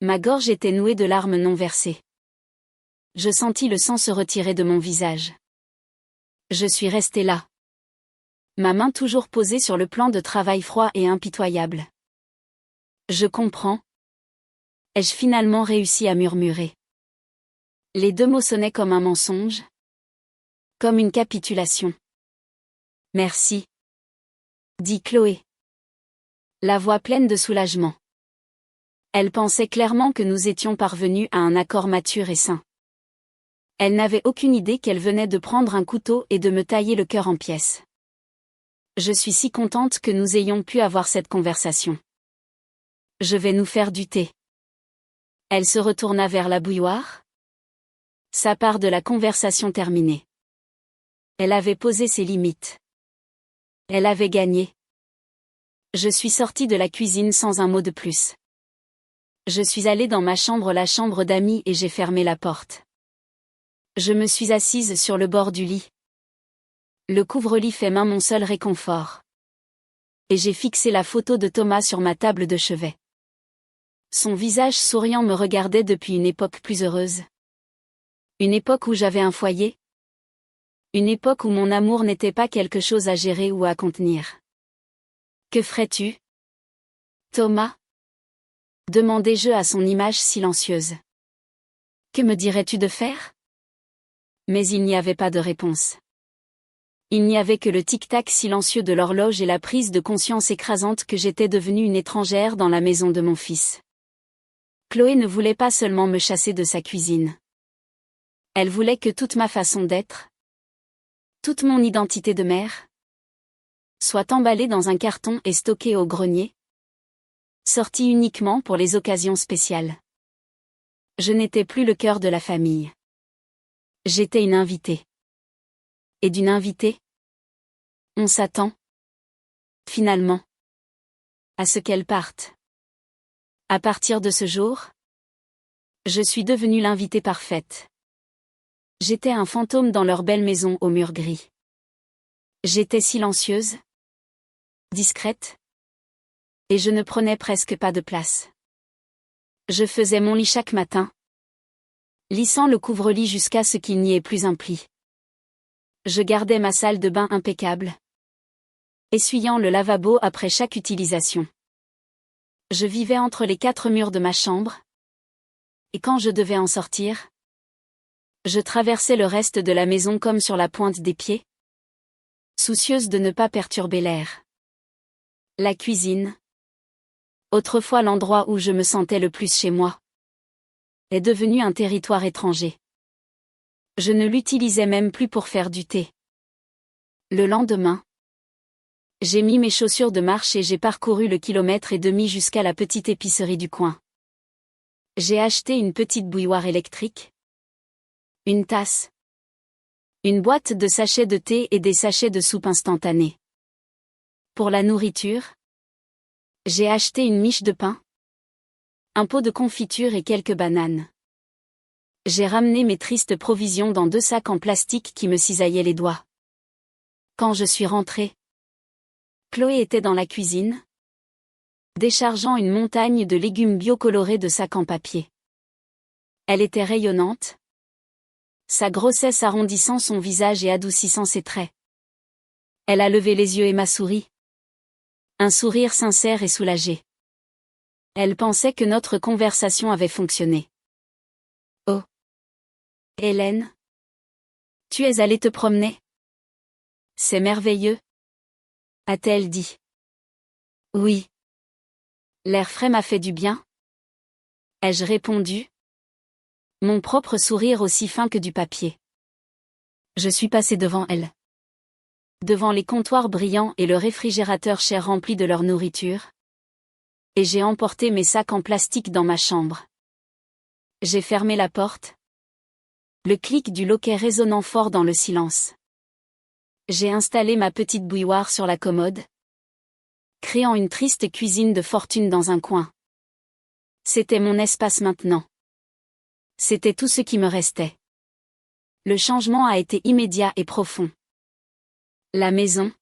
Ma gorge était nouée de larmes non versées. Je sentis le sang se retirer de mon visage. Je suis restée là. Ma main toujours posée sur le plan de travail froid et impitoyable. Je comprends. Ai-je finalement réussi à murmurer? Les deux mots sonnaient comme un mensonge. Comme une capitulation. Merci. Dit Chloé. La voix pleine de soulagement. Elle pensait clairement que nous étions parvenus à un accord mature et sain. Elle n'avait aucune idée qu'elle venait de prendre un couteau et de me tailler le cœur en pièces. Je suis si contente que nous ayons pu avoir cette conversation. Je vais nous faire du thé. Elle se retourna vers la bouilloire. Sa part de la conversation terminée. Elle avait posé ses limites. Elle avait gagné. Je suis sortie de la cuisine sans un mot de plus. Je suis allée dans ma chambre, la chambre d'amis, et j'ai fermé la porte. Je me suis assise sur le bord du lit. Le couvre-lit fait main, mon seul réconfort. Et j'ai fixé la photo de Thomas sur ma table de chevet. Son visage souriant me regardait depuis une époque plus heureuse. Une époque où j'avais un foyer. Une époque où mon amour n'était pas quelque chose à gérer ou à contenir. Que ferais-tu, Thomas? Demandai-je à son image silencieuse. Que me dirais-tu de faire? Mais il n'y avait pas de réponse. Il n'y avait que le tic-tac silencieux de l'horloge et la prise de conscience écrasante que j'étais devenue une étrangère dans la maison de mon fils. Chloé ne voulait pas seulement me chasser de sa cuisine. Elle voulait que toute ma façon d'être, toute mon identité de mère, soit emballée dans un carton et stockée au grenier, sortie uniquement pour les occasions spéciales. Je n'étais plus le cœur de la famille. J'étais une invitée. Et d'une invitée, on s'attend, finalement, à ce qu'elle parte. À partir de ce jour, je suis devenue l'invitée parfaite. J'étais un fantôme dans leur belle maison aux murs gris. J'étais silencieuse, discrète, et je ne prenais presque pas de place. Je faisais mon lit chaque matin, lissant le couvre-lit jusqu'à ce qu'il n'y ait plus un pli. Je gardais ma salle de bain impeccable, essuyant le lavabo après chaque utilisation. Je vivais entre les 4 murs de ma chambre, et quand je devais en sortir, je traversais le reste de la maison comme sur la pointe des pieds, soucieuse de ne pas perturber l'air. La cuisine, autrefois l'endroit où je me sentais le plus chez moi, est devenue un territoire étranger. Je ne l'utilisais même plus pour faire du thé. Le lendemain, j'ai mis mes chaussures de marche et j'ai parcouru le 1,5 km jusqu'à la petite épicerie du coin. J'ai acheté une petite bouilloire électrique, une tasse, une boîte de sachets de thé et des sachets de soupe instantanée. Pour la nourriture, j'ai acheté une miche de pain, un pot de confiture et quelques bananes. J'ai ramené mes tristes provisions dans 2 sacs en plastique qui me cisaillaient les doigts. Quand je suis rentrée, Chloé était dans la cuisine, déchargeant une montagne de légumes bio colorés de sacs en papier. Elle était rayonnante, sa grossesse arrondissant son visage et adoucissant ses traits. Elle a levé les yeux et m'a souri. Un sourire sincère et soulagé. Elle pensait que notre conversation avait fonctionné. Oh! Hélène? Tu es allée te promener? C'est merveilleux, a-t-elle dit. Oui. L'air frais m'a fait du bien, ai-je répondu. Mon propre sourire aussi fin que du papier. Je suis passé devant elle. Devant les comptoirs brillants et le réfrigérateur cher rempli de leur nourriture. Et j'ai emporté mes sacs en plastique dans ma chambre. J'ai fermé la porte. Le clic du loquet résonnant fort dans le silence. J'ai installé ma petite bouilloire sur la commode, créant une triste cuisine de fortune dans un coin. C'était mon espace maintenant. C'était tout ce qui me restait. Le changement a été immédiat et profond. La maison,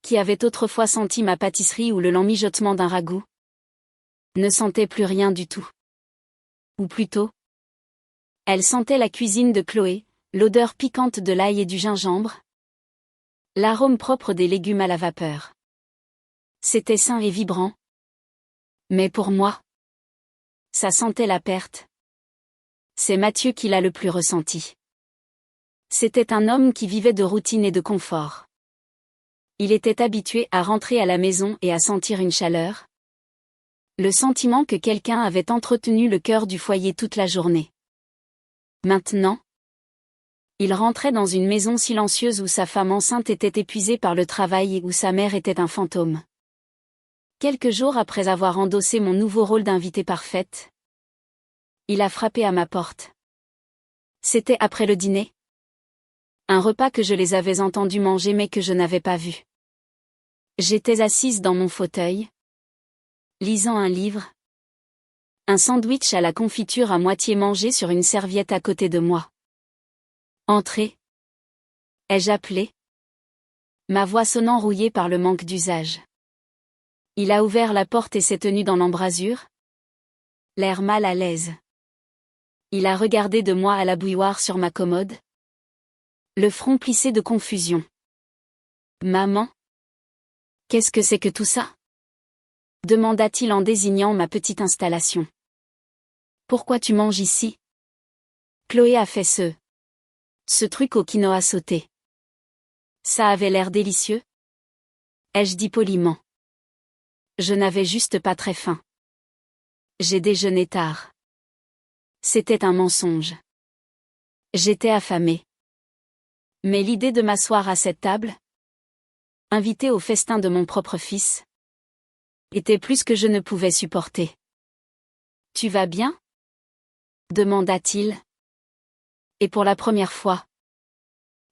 qui avait autrefois senti ma pâtisserie ou le lent mijotement d'un ragoût, ne sentait plus rien du tout. Ou plutôt, elle sentait la cuisine de Chloé, l'odeur piquante de l'ail et du gingembre, l'arôme propre des légumes à la vapeur. C'était sain et vibrant. Mais pour moi, ça sentait la perte. C'est Mathieu qui l'a le plus ressenti. C'était un homme qui vivait de routine et de confort. Il était habitué à rentrer à la maison et à sentir une chaleur. Le sentiment que quelqu'un avait entretenu le cœur du foyer toute la journée. Maintenant, il rentrait dans une maison silencieuse où sa femme enceinte était épuisée par le travail et où sa mère était un fantôme. Quelques jours après avoir endossé mon nouveau rôle d'invitée parfaite, il a frappé à ma porte. C'était après le dîner. Un repas que je les avais entendus manger mais que je n'avais pas vu. J'étais assise dans mon fauteuil, lisant un livre. Un sandwich à la confiture à moitié mangé sur une serviette à côté de moi. Entrez. Ai-je appelé? Ma voix sonnant rouillée par le manque d'usage. Il a ouvert la porte et s'est tenu dans l'embrasure. L'air mal à l'aise. Il a regardé de moi à la bouilloire sur ma commode. Le front plissé de confusion. Maman? Qu'est-ce que c'est que tout ça? Demanda-t-il en désignant ma petite installation. Pourquoi tu manges ici? Chloé a fait ce truc au quinoa sauté. Ça avait l'air délicieux? Ai-je dit poliment. Je n'avais juste pas très faim. J'ai déjeuné tard. C'était un mensonge. J'étais affamée. Mais l'idée de m'asseoir à cette table, invitée au festin de mon propre fils, était plus que je ne pouvais supporter. Tu vas bien? Demanda-t-il. Et pour la première fois,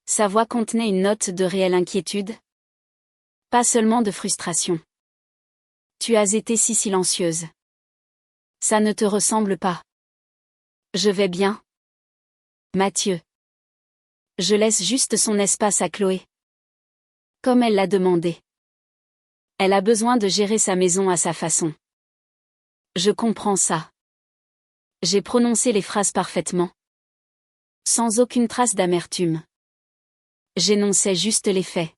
sa voix contenait une note de réelle inquiétude. Pas seulement de frustration. Tu as été si silencieuse. Ça ne te ressemble pas. Je vais bien. Mathieu. Je laisse juste son espace à Chloé. Comme elle l'a demandé. Elle a besoin de gérer sa maison à sa façon. Je comprends ça. J'ai prononcé les phrases parfaitement. Sans aucune trace d'amertume. J'énonçais juste les faits.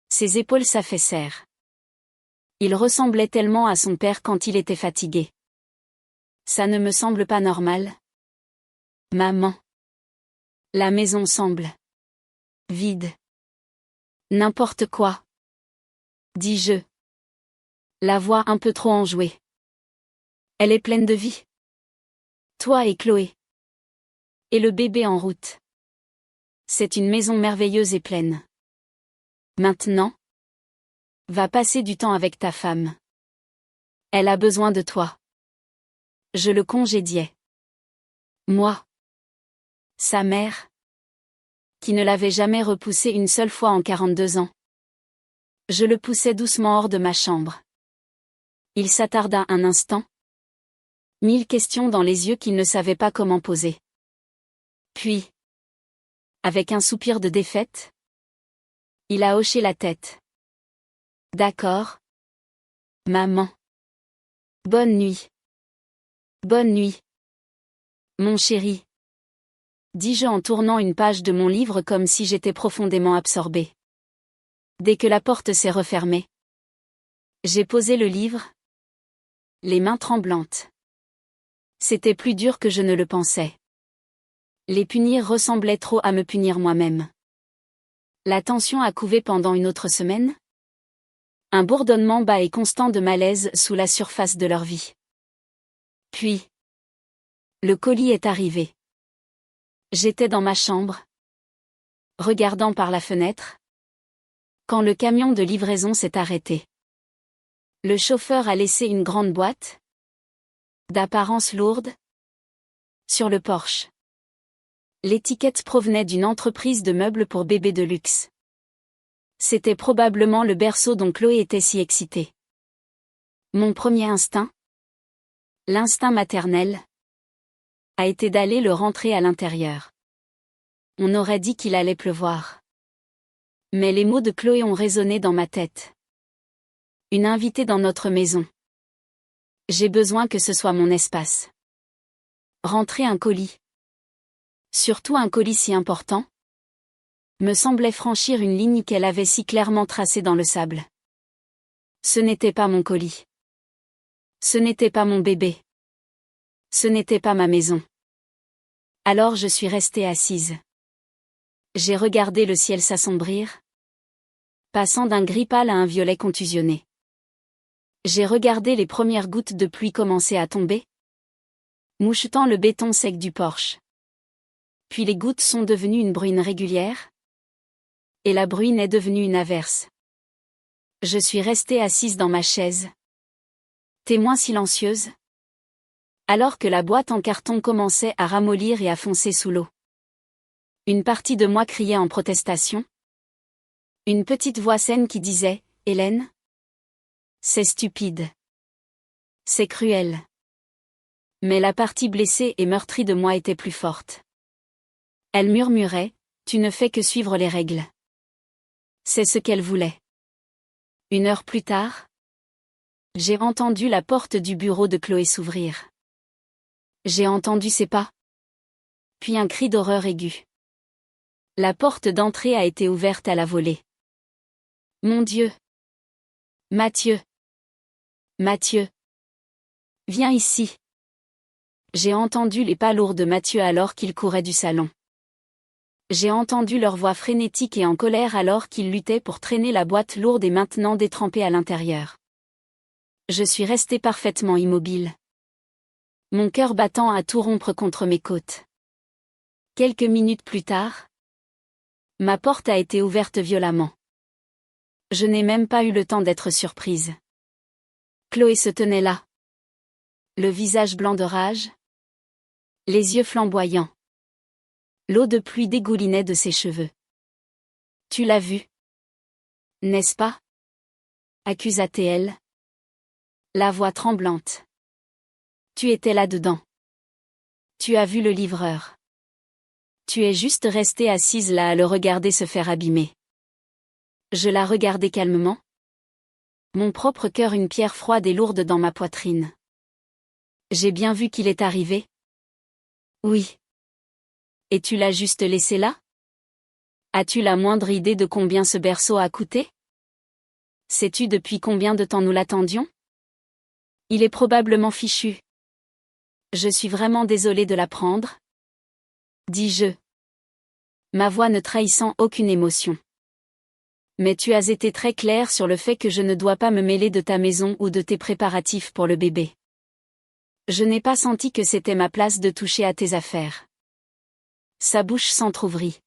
Ses épaules s'affaissèrent. Il ressemblait tellement à son père quand il était fatigué. Ça ne me semble pas normal. Maman. La maison semble vide. N'importe quoi. Dis-je. La voix un peu trop enjouée. Elle est pleine de vie. Toi et Chloé. Et le bébé en route. C'est une maison merveilleuse et pleine. Maintenant, va passer du temps avec ta femme. Elle a besoin de toi. Je le congédiais. Moi. Sa mère. Qui ne l'avait jamais repoussé une seule fois en 42 ans. Je le poussais doucement hors de ma chambre. Il s'attarda un instant. 1000 questions dans les yeux qu'il ne savait pas comment poser. Puis, avec un soupir de défaite, il a hoché la tête. D'accord. Maman. Bonne nuit. Bonne nuit. Mon chéri. Dis-je en tournant une page de mon livre comme si j'étais profondément absorbée. Dès que la porte s'est refermée, j'ai posé le livre, les mains tremblantes. C'était plus dur que je ne le pensais. Les punir ressemblait trop à me punir moi-même. La tension a couvé pendant une autre semaine. Un bourdonnement bas et constant de malaise sous la surface de leur vie. Puis, le colis est arrivé. J'étais dans ma chambre, regardant par la fenêtre, quand le camion de livraison s'est arrêté. Le chauffeur a laissé une grande boîte, d'apparence lourde, sur le porche. L'étiquette provenait d'une entreprise de meubles pour bébés de luxe. C'était probablement le berceau dont Chloé était si excitée. Mon premier instinct, l'instinct maternel, a été d'aller le rentrer à l'intérieur. On aurait dit qu'il allait pleuvoir. Mais les mots de Chloé ont résonné dans ma tête. Une invitée dans notre maison. J'ai besoin que ce soit mon espace. Rentrer un colis. Surtout un colis si important, me semblait franchir une ligne qu'elle avait si clairement tracée dans le sable. Ce n'était pas mon colis. Ce n'était pas mon bébé. Ce n'était pas ma maison. Alors je suis restée assise. J'ai regardé le ciel s'assombrir, passant d'un gris pâle à un violet contusionné. J'ai regardé les premières gouttes de pluie commencer à tomber, mouchetant le béton sec du porche. Puis les gouttes sont devenues une bruine régulière, et la bruine est devenue une averse. Je suis restée assise dans ma chaise, témoin silencieuse, alors que la boîte en carton commençait à ramollir et à foncer sous l'eau. Une partie de moi criait en protestation. Une petite voix saine qui disait « Hélène ? C'est stupide. C'est cruel. » Mais la partie blessée et meurtrie de moi était plus forte. Elle murmurait « Tu ne fais que suivre les règles. » C'est ce qu'elle voulait. Une heure plus tard, j'ai entendu la porte du bureau de Chloé s'ouvrir. J'ai entendu ses pas. Puis un cri d'horreur aigu. La porte d'entrée a été ouverte à la volée. Mon Dieu! Mathieu! Mathieu! Viens ici! J'ai entendu les pas lourds de Mathieu alors qu'il courait du salon. J'ai entendu leur voix frénétique et en colère alors qu'ils luttaient pour traîner la boîte lourde et maintenant détrempée à l'intérieur. Je suis restée parfaitement immobile. Mon cœur battant à tout rompre contre mes côtes. Quelques minutes plus tard, ma porte a été ouverte violemment. Je n'ai même pas eu le temps d'être surprise. Chloé se tenait là. Le visage blanc de rage. Les yeux flamboyants. L'eau de pluie dégoulinait de ses cheveux. Tu l'as vu, n'est-ce pas? Accusa-t-elle. La voix tremblante. Tu étais là-dedans. Tu as vu le livreur. Tu es juste restée assise là à le regarder se faire abîmer. Je la regardais calmement. Mon propre cœur une pierre froide et lourde dans ma poitrine. J'ai bien vu qu'il est arrivé. Oui. Et tu l'as juste laissé là? As-tu la moindre idée de combien ce berceau a coûté? Sais-tu depuis combien de temps nous l'attendions? Il est probablement fichu. Je suis vraiment désolée de l'apprendre, dis-je, ma voix ne trahissant aucune émotion. Mais tu as été très clair sur le fait que je ne dois pas me mêler de ta maison ou de tes préparatifs pour le bébé. Je n'ai pas senti que c'était ma place de toucher à tes affaires. Sa bouche s'entr'ouvrit.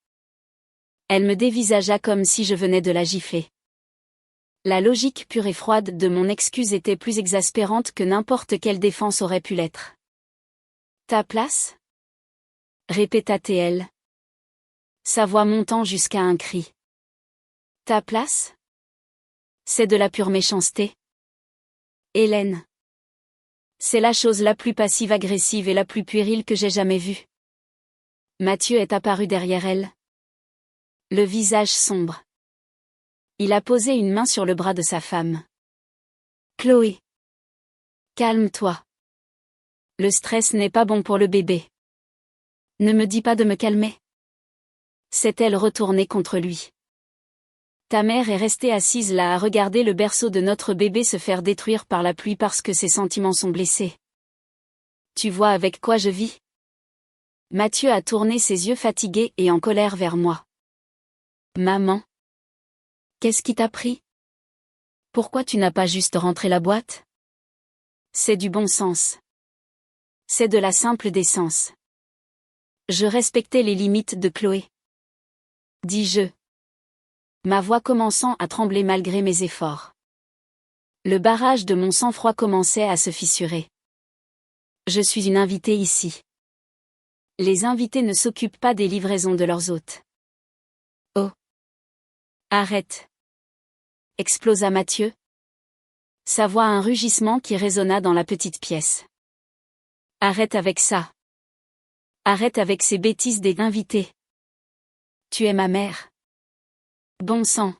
Elle me dévisagea comme si je venais de la gifler. La logique pure et froide de mon excuse était plus exaspérante que n'importe quelle défense aurait pu l'être. Ta place? Répéta-t-elle. Sa voix montant jusqu'à un cri. Ta place? C'est de la pure méchanceté. Hélène. C'est la chose la plus passive-agressive et la plus puérile que j'ai jamais vue. Mathieu est apparu derrière elle. Le visage sombre. Il a posé une main sur le bras de sa femme. Chloé. Calme-toi. Le stress n'est pas bon pour le bébé. Ne me dis pas de me calmer. S'est-elle retournée contre lui. Ta mère est restée assise là à regarder le berceau de notre bébé se faire détruire par la pluie parce que ses sentiments sont blessés. Tu vois avec quoi je vis? Mathieu a tourné ses yeux fatigués et en colère vers moi. Maman. Qu'est-ce qui t'a pris? Pourquoi tu n'as pas juste rentré la boîte? C'est du bon sens. C'est de la simple décence. Je respectais les limites de Chloé. Dis-je. Ma voix commençant à trembler malgré mes efforts. Le barrage de mon sang-froid commençait à se fissurer. Je suis une invitée ici. Les invités ne s'occupent pas des livraisons de leurs hôtes. Oh. Arrête. Explosa Mathieu. Sa voix a un rugissement qui résonna dans la petite pièce. Arrête avec ça. Arrête avec ces bêtises des invités. Tu es ma mère. Bon sang.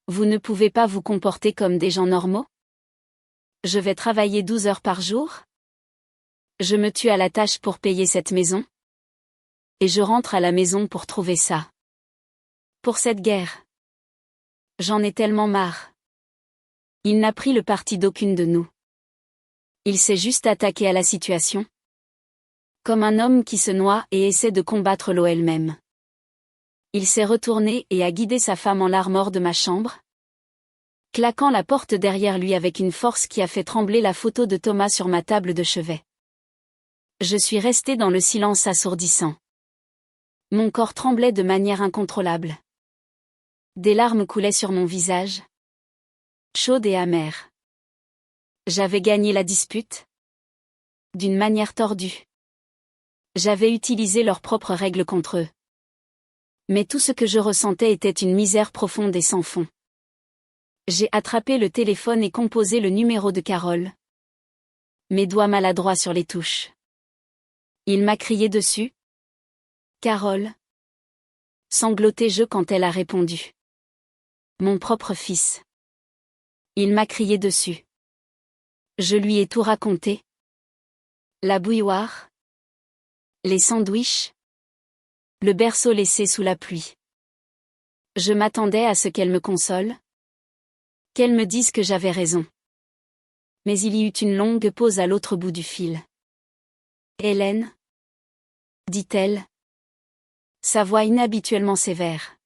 Vous ne pouvez pas vous comporter comme des gens normaux? Je vais travailler 12 heures par jour? Je me tue à la tâche pour payer cette maison? Et je rentre à la maison pour trouver ça. Pour cette guerre. J'en ai tellement marre. Il n'a pris le parti d'aucune de nous. Il s'est juste attaqué à la situation. Comme un homme qui se noie et essaie de combattre l'eau elle-même. Il s'est retourné et a guidé sa femme en larmes hors de ma chambre, claquant la porte derrière lui avec une force qui a fait trembler la photo de Thomas sur ma table de chevet. Je suis restée dans le silence assourdissant. Mon corps tremblait de manière incontrôlable. Des larmes coulaient sur mon visage, chaudes et amères. J'avais gagné la dispute? D'une manière tordue. J'avais utilisé leurs propres règles contre eux. Mais tout ce que je ressentais était une misère profonde et sans fond. J'ai attrapé le téléphone et composé le numéro de Carole. Mes doigts maladroits sur les touches. Il m'a crié dessus. Carole. Sanglotai-je quand elle a répondu. Mon propre fils. Il m'a crié dessus. Je lui ai tout raconté. La bouilloire. Les sandwichs. Le berceau laissé sous la pluie. Je m'attendais à ce qu'elle me console. Qu'elle me dise que j'avais raison. Mais il y eut une longue pause à l'autre bout du fil. Hélène? Dit-elle. Sa voix inhabituellement sévère.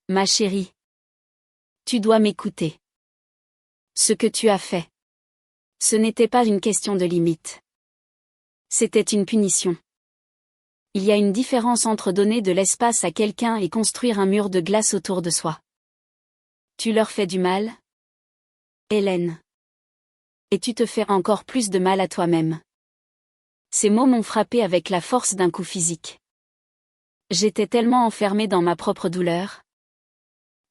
Ma chérie. Tu dois m'écouter. Ce que tu as fait. Ce n'était pas une question de limite. C'était une punition. Il y a une différence entre donner de l'espace à quelqu'un et construire un mur de glace autour de soi. Tu leur fais du mal, Hélène. Et tu te fais encore plus de mal à toi-même. Ces mots m'ont frappé avec la force d'un coup physique. J'étais tellement enfermée dans ma propre douleur,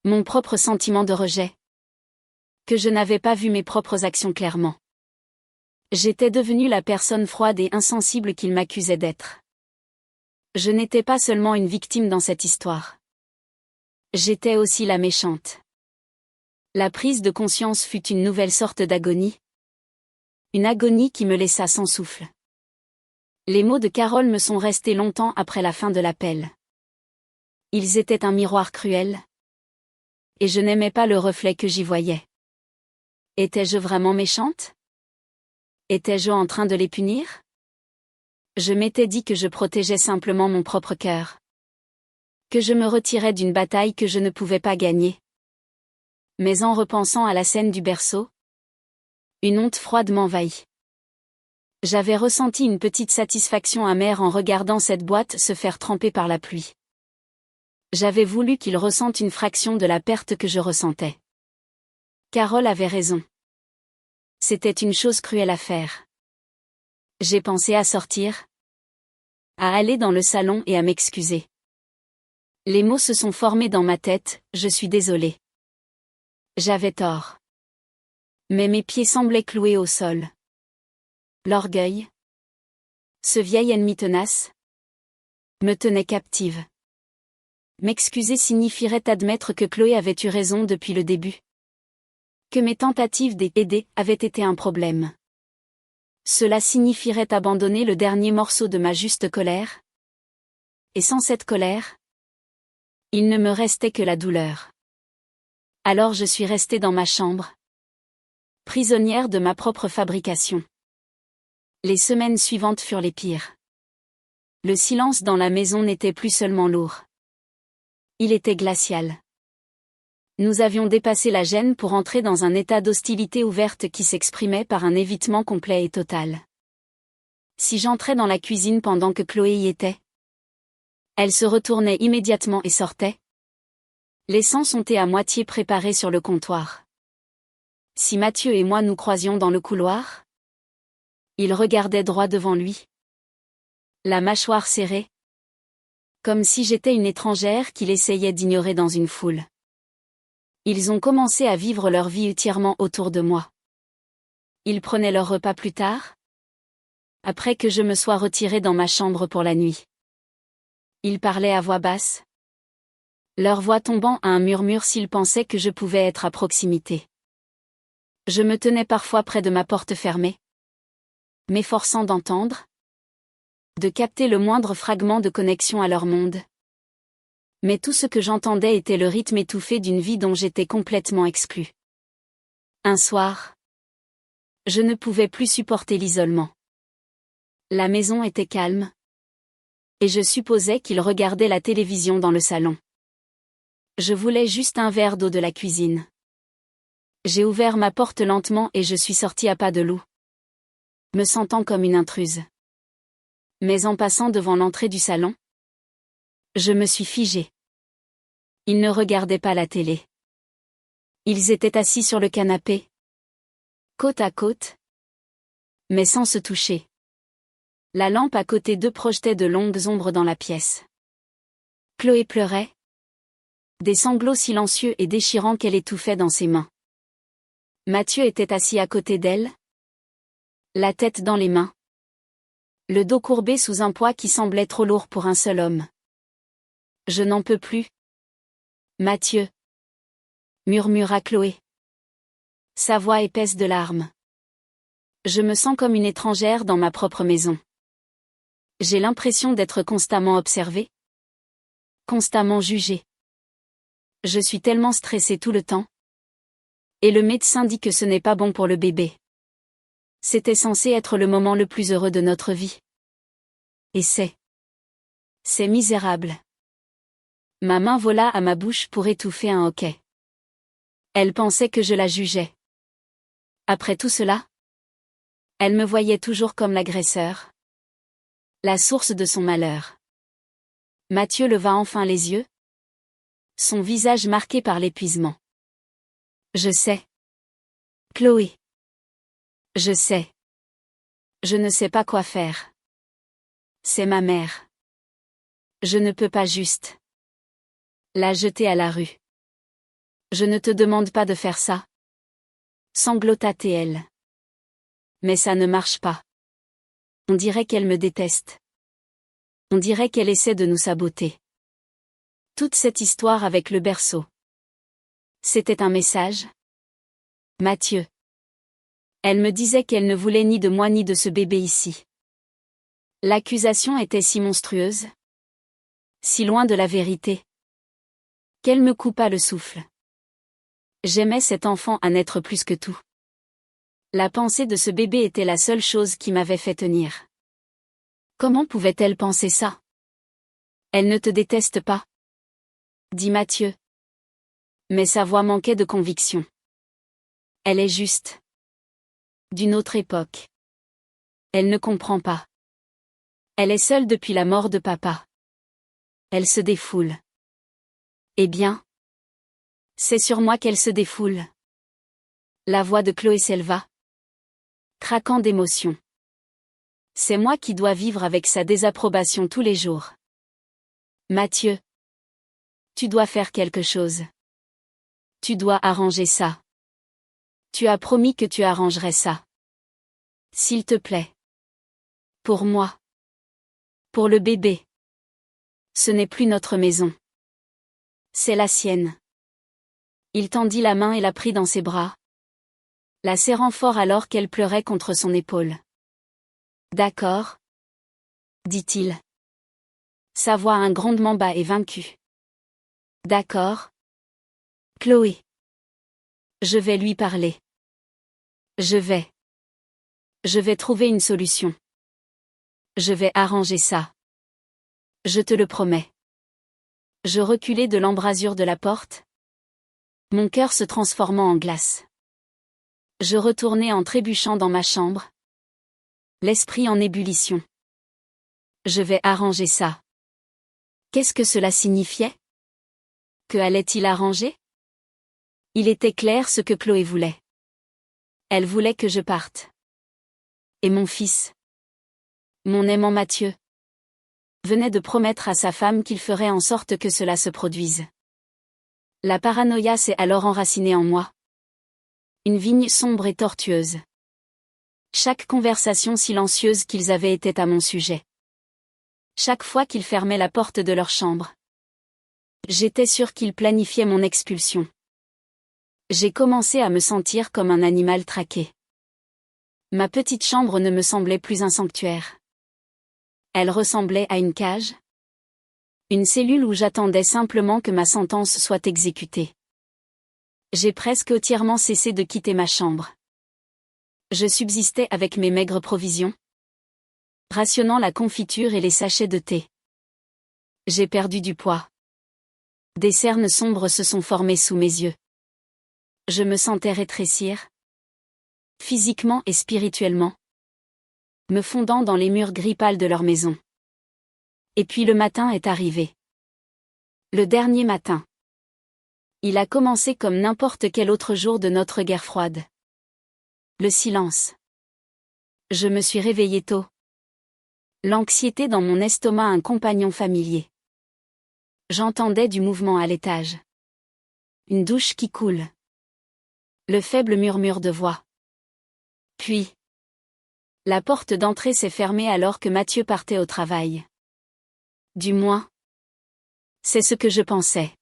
mon propre sentiment de rejet, que je n'avais pas vu mes propres actions clairement. J'étais devenue la personne froide et insensible qu'il m'accusait d'être. Je n'étais pas seulement une victime dans cette histoire. J'étais aussi la méchante. La prise de conscience fut une nouvelle sorte d'agonie. Une agonie qui me laissa sans souffle. Les mots de Carole me sont restés longtemps après la fin de l'appel. Ils étaient un miroir cruel. Et je n'aimais pas le reflet que j'y voyais. Étais-je vraiment méchante? Étais-je en train de les punir? Je m'étais dit que je protégeais simplement mon propre cœur. Que je me retirais d'une bataille que je ne pouvais pas gagner. Mais en repensant à la scène du berceau, une honte froide m'envahit. J'avais ressenti une petite satisfaction amère en regardant cette boîte se faire tremper par la pluie. J'avais voulu qu'il ressente une fraction de la perte que je ressentais. Carole avait raison. C'était une chose cruelle à faire. J'ai pensé à sortir, à aller dans le salon et à m'excuser. Les mots se sont formés dans ma tête, je suis désolée. J'avais tort. Mais mes pieds semblaient cloués au sol. L'orgueil, ce vieil ennemi tenace, me tenait captive. M'excuser signifierait admettre que Chloé avait eu raison depuis le début. Que mes tentatives d'aider avaient été un problème. Cela signifierait abandonner le dernier morceau de ma juste colère. Et sans cette colère, il ne me restait que la douleur. Alors je suis restée dans ma chambre, prisonnière de ma propre fabrication. Les semaines suivantes furent les pires. Le silence dans la maison n'était plus seulement lourd. Il était glacial. Nous avions dépassé la gêne pour entrer dans un état d'hostilité ouverte qui s'exprimait par un évitement complet et total. Si j'entrais dans la cuisine pendant que Chloé y était, elle se retournait immédiatement et sortait, laissant son thé à moitié préparé sur le comptoir. Si Mathieu et moi nous croisions dans le couloir, il regardait droit devant lui, la mâchoire serrée, comme si j'étais une étrangère qu'il essayait d'ignorer dans une foule. Ils ont commencé à vivre leur vie entièrement autour de moi. Ils prenaient leur repas plus tard, après que je me sois retirée dans ma chambre pour la nuit. Ils parlaient à voix basse, leur voix tombant à un murmure s'ils pensaient que je pouvais être à proximité. Je me tenais parfois près de ma porte fermée, m'efforçant d'entendre, de capter le moindre fragment de connexion à leur monde. Mais tout ce que j'entendais était le rythme étouffé d'une vie dont j'étais complètement exclue. Un soir, je ne pouvais plus supporter l'isolement. La maison était calme, et je supposais qu'ils regardaient la télévision dans le salon. Je voulais juste un verre d'eau de la cuisine. J'ai ouvert ma porte lentement et je suis sortie à pas de loup, me sentant comme une intruse. Mais en passant devant l'entrée du salon, je me suis figée. Ils ne regardaient pas la télé. Ils étaient assis sur le canapé, côte à côte, mais sans se toucher. La lampe à côté d'eux projetait de longues ombres dans la pièce. Chloé pleurait, des sanglots silencieux et déchirants qu'elle étouffait dans ses mains. Mathieu était assis à côté d'elle, la tête dans les mains, le dos courbé sous un poids qui semblait trop lourd pour un seul homme. « Je n'en peux plus. Mathieu, » murmura Chloé, sa voix épaisse de larmes. Je me sens comme une étrangère dans ma propre maison. J'ai l'impression d'être constamment observée, constamment jugée. Je suis tellement stressée tout le temps. Et le médecin dit que ce n'est pas bon pour le bébé. C'était censé être le moment le plus heureux de notre vie. Et c'est misérable. Ma main vola à ma bouche pour étouffer un hoquet. Elle pensait que je la jugeais. Après tout cela, elle me voyait toujours comme l'agresseur, la source de son malheur. Mathieu leva enfin les yeux, son visage marqué par l'épuisement. Je sais. Chloé. Je sais. Je ne sais pas quoi faire. C'est ma mère. Je ne peux pas juste la jeter à la rue. Je ne te demande pas de faire ça, sanglota TL. Mais ça ne marche pas. On dirait qu'elle me déteste. On dirait qu'elle essaie de nous saboter. Toute cette histoire avec le berceau. C'était un message. Mathieu. Elle me disait qu'elle ne voulait ni de moi ni de ce bébé ici. L'accusation était si monstrueuse, si loin de la vérité, qu'elle me coupa le souffle. J'aimais cet enfant à naître plus que tout. La pensée de ce bébé était la seule chose qui m'avait fait tenir. Comment pouvait-elle penser ça? Elle ne te déteste pas, dit Mathieu. Mais sa voix manquait de conviction. Elle est juste d'une autre époque. Elle ne comprend pas. Elle est seule depuis la mort de papa. Elle se défoule. Eh bien, c'est sur moi qu'elle se défoule. La voix de Chloé s'éleva, craquant d'émotion. C'est moi qui dois vivre avec sa désapprobation tous les jours. Mathieu, tu dois faire quelque chose. Tu dois arranger ça. Tu as promis que tu arrangerais ça. S'il te plaît. Pour moi. Pour le bébé. Ce n'est plus notre maison. C'est la sienne. Il tendit la main et la prit dans ses bras, la serrant fort alors qu'elle pleurait contre son épaule. D'accord, dit-il. Sa voix un grondement bas et vaincu. D'accord. Chloé. Je vais lui parler. Je vais trouver une solution. Je vais arranger ça. Je te le promets. Je reculai de l'embrasure de la porte, mon cœur se transformant en glace. Je retournai en trébuchant dans ma chambre, l'esprit en ébullition. Je vais arranger ça. Qu'est-ce que cela signifiait? Que allait-il arranger? Il était clair ce que Chloé voulait. Elle voulait que je parte. Et mon fils, mon aimant Mathieu, venait de promettre à sa femme qu'il ferait en sorte que cela se produise. La paranoïa s'est alors enracinée en moi. Une vigne sombre et tortueuse. Chaque conversation silencieuse qu'ils avaient était à mon sujet. Chaque fois qu'ils fermaient la porte de leur chambre, j'étais sûre qu'ils planifiaient mon expulsion. J'ai commencé à me sentir comme un animal traqué. Ma petite chambre ne me semblait plus un sanctuaire. Elle ressemblait à une cage. Une cellule où j'attendais simplement que ma sentence soit exécutée. J'ai presque entièrement cessé de quitter ma chambre. Je subsistais avec mes maigres provisions, rationnant la confiture et les sachets de thé. J'ai perdu du poids. Des cernes sombres se sont formées sous mes yeux. Je me sentais rétrécir, physiquement et spirituellement, me fondant dans les murs gris pâles de leur maison. Et puis le matin est arrivé. Le dernier matin. Il a commencé comme n'importe quel autre jour de notre guerre froide. Le silence. Je me suis réveillée tôt. L'anxiété dans mon estomac, un compagnon familier. J'entendais du mouvement à l'étage. Une douche qui coule. Le faible murmure de voix. Puis, la porte d'entrée s'est fermée alors que Mathieu partait au travail. Du moins, c'est ce que je pensais.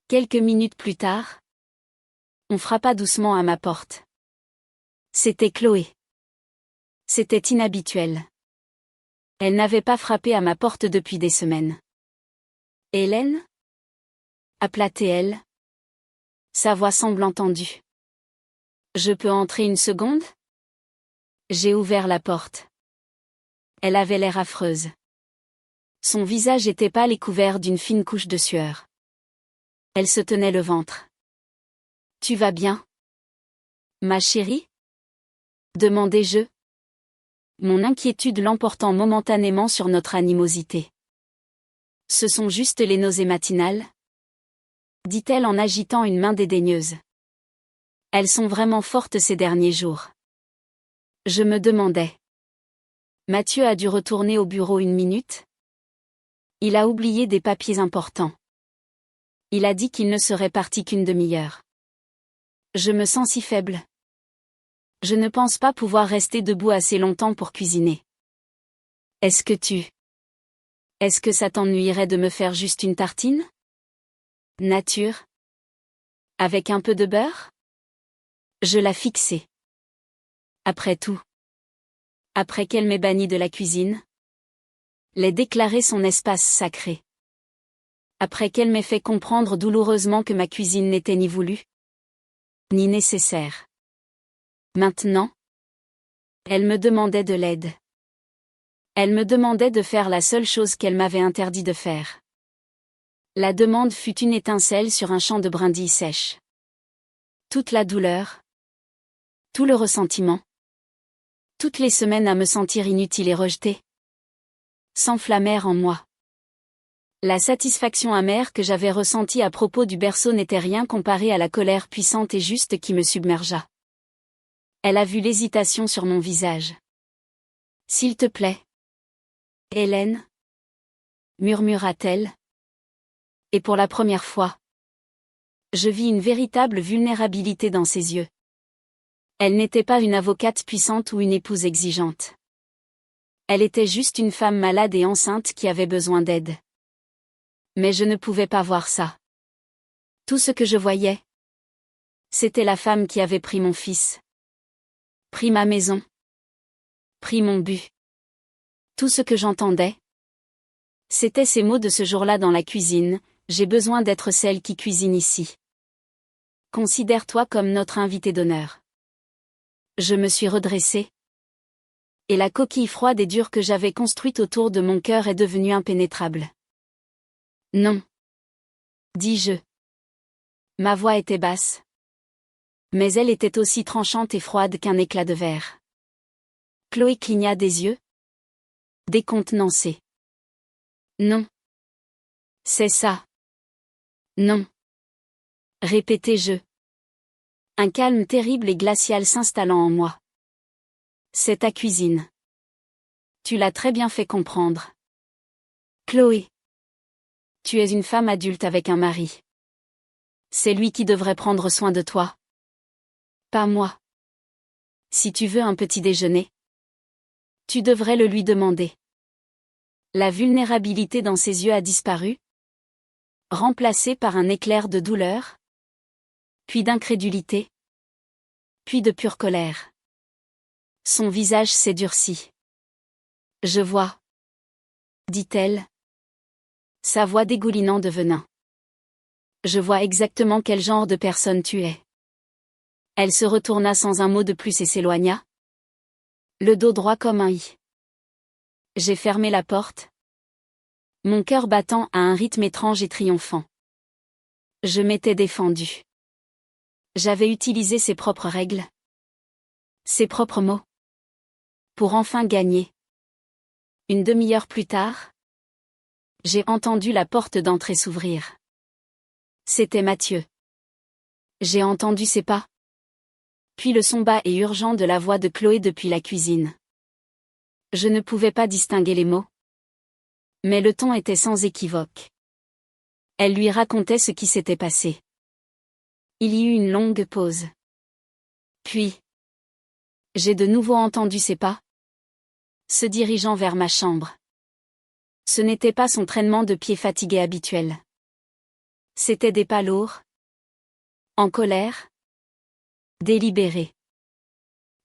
Quelques minutes plus tard, on frappa doucement à ma porte. C'était Chloé. C'était inhabituel. Elle n'avait pas frappé à ma porte depuis des semaines. Hélène? Appela-t-elle. Sa voix semble entendue. Je peux entrer une seconde? J'ai ouvert la porte. Elle avait l'air affreuse. Son visage était pâle et couvert d'une fine couche de sueur. Elle se tenait le ventre. Tu vas bien? Ma chérie? Demandai-je. Mon inquiétude l'emportant momentanément sur notre animosité. Ce sont juste les nausées matinales? Dit-elle en agitant une main dédaigneuse. Elles sont vraiment fortes ces derniers jours. Je me demandais. Mathieu a dû retourner au bureau une minute? Il a oublié des papiers importants. Il a dit qu'il ne serait parti qu'une demi-heure. Je me sens si faible. Je ne pense pas pouvoir rester debout assez longtemps pour cuisiner. Est-ce que ça t'ennuierait de me faire juste une tartine? Nature? Avec un peu de beurre? Je la fixai. Après tout. Après qu'elle m'ait banni de la cuisine? L'ait déclaré son espace sacré. Après qu'elle m'ait fait comprendre douloureusement que ma cuisine n'était ni voulue, ni nécessaire. Maintenant, elle me demandait de l'aide. Elle me demandait de faire la seule chose qu'elle m'avait interdit de faire. La demande fut une étincelle sur un champ de brindilles sèches. Toute la douleur, tout le ressentiment, toutes les semaines à me sentir inutile et rejetée, s'enflammèrent en moi. La satisfaction amère que j'avais ressentie à propos du berceau n'était rien comparée à la colère puissante et juste qui me submergea. Elle a vu l'hésitation sur mon visage. S'il te plaît. Hélène? Murmura-t-elle. Et pour la première fois, je vis une véritable vulnérabilité dans ses yeux. Elle n'était pas une avocate puissante ou une épouse exigeante. Elle était juste une femme malade et enceinte qui avait besoin d'aide. Mais je ne pouvais pas voir ça. Tout ce que je voyais, c'était la femme qui avait pris mon fils. Pris ma maison. Pris mon but. Tout ce que j'entendais, c'était ces mots de ce jour-là dans la cuisine: j'ai besoin d'être celle qui cuisine ici. Considère-toi comme notre invité d'honneur. Je me suis redressée. Et la coquille froide et dure que j'avais construite autour de mon cœur est devenue impénétrable. Non. Dis-je. Ma voix était basse. Mais elle était aussi tranchante et froide qu'un éclat de verre. Chloé cligna des yeux. Décontenancée. Non. C'est ça. Non. Répétai-je. Un calme terrible et glacial s'installant en moi. C'est ta cuisine. Tu l'as très bien fait comprendre. Chloé. Tu es une femme adulte avec un mari. C'est lui qui devrait prendre soin de toi. Pas moi. Si tu veux un petit déjeuner, tu devrais le lui demander. La vulnérabilité dans ses yeux a disparu, remplacée par un éclair de douleur, puis d'incrédulité, puis de pure colère. Son visage s'est durci. Je vois, dit-elle, sa voix dégoulinant de venin. Je vois exactement quel genre de personne tu es. Elle se retourna sans un mot de plus et s'éloigna, le dos droit comme un i. J'ai fermé la porte, mon cœur battant à un rythme étrange et triomphant. Je m'étais défendue. J'avais utilisé ses propres règles, ses propres mots, pour enfin gagner. Une demi-heure plus tard, j'ai entendu la porte d'entrée s'ouvrir. C'était Mathieu. J'ai entendu ses pas, puis le son bas et urgent de la voix de Chloé depuis la cuisine. Je ne pouvais pas distinguer les mots, mais le ton était sans équivoque. Elle lui racontait ce qui s'était passé. Il y eut une longue pause. Puis, j'ai de nouveau entendu ses pas, se dirigeant vers ma chambre. Ce n'était pas son traînement de pieds fatigué habituel. C'étaient des pas lourds, en colère, délibérés.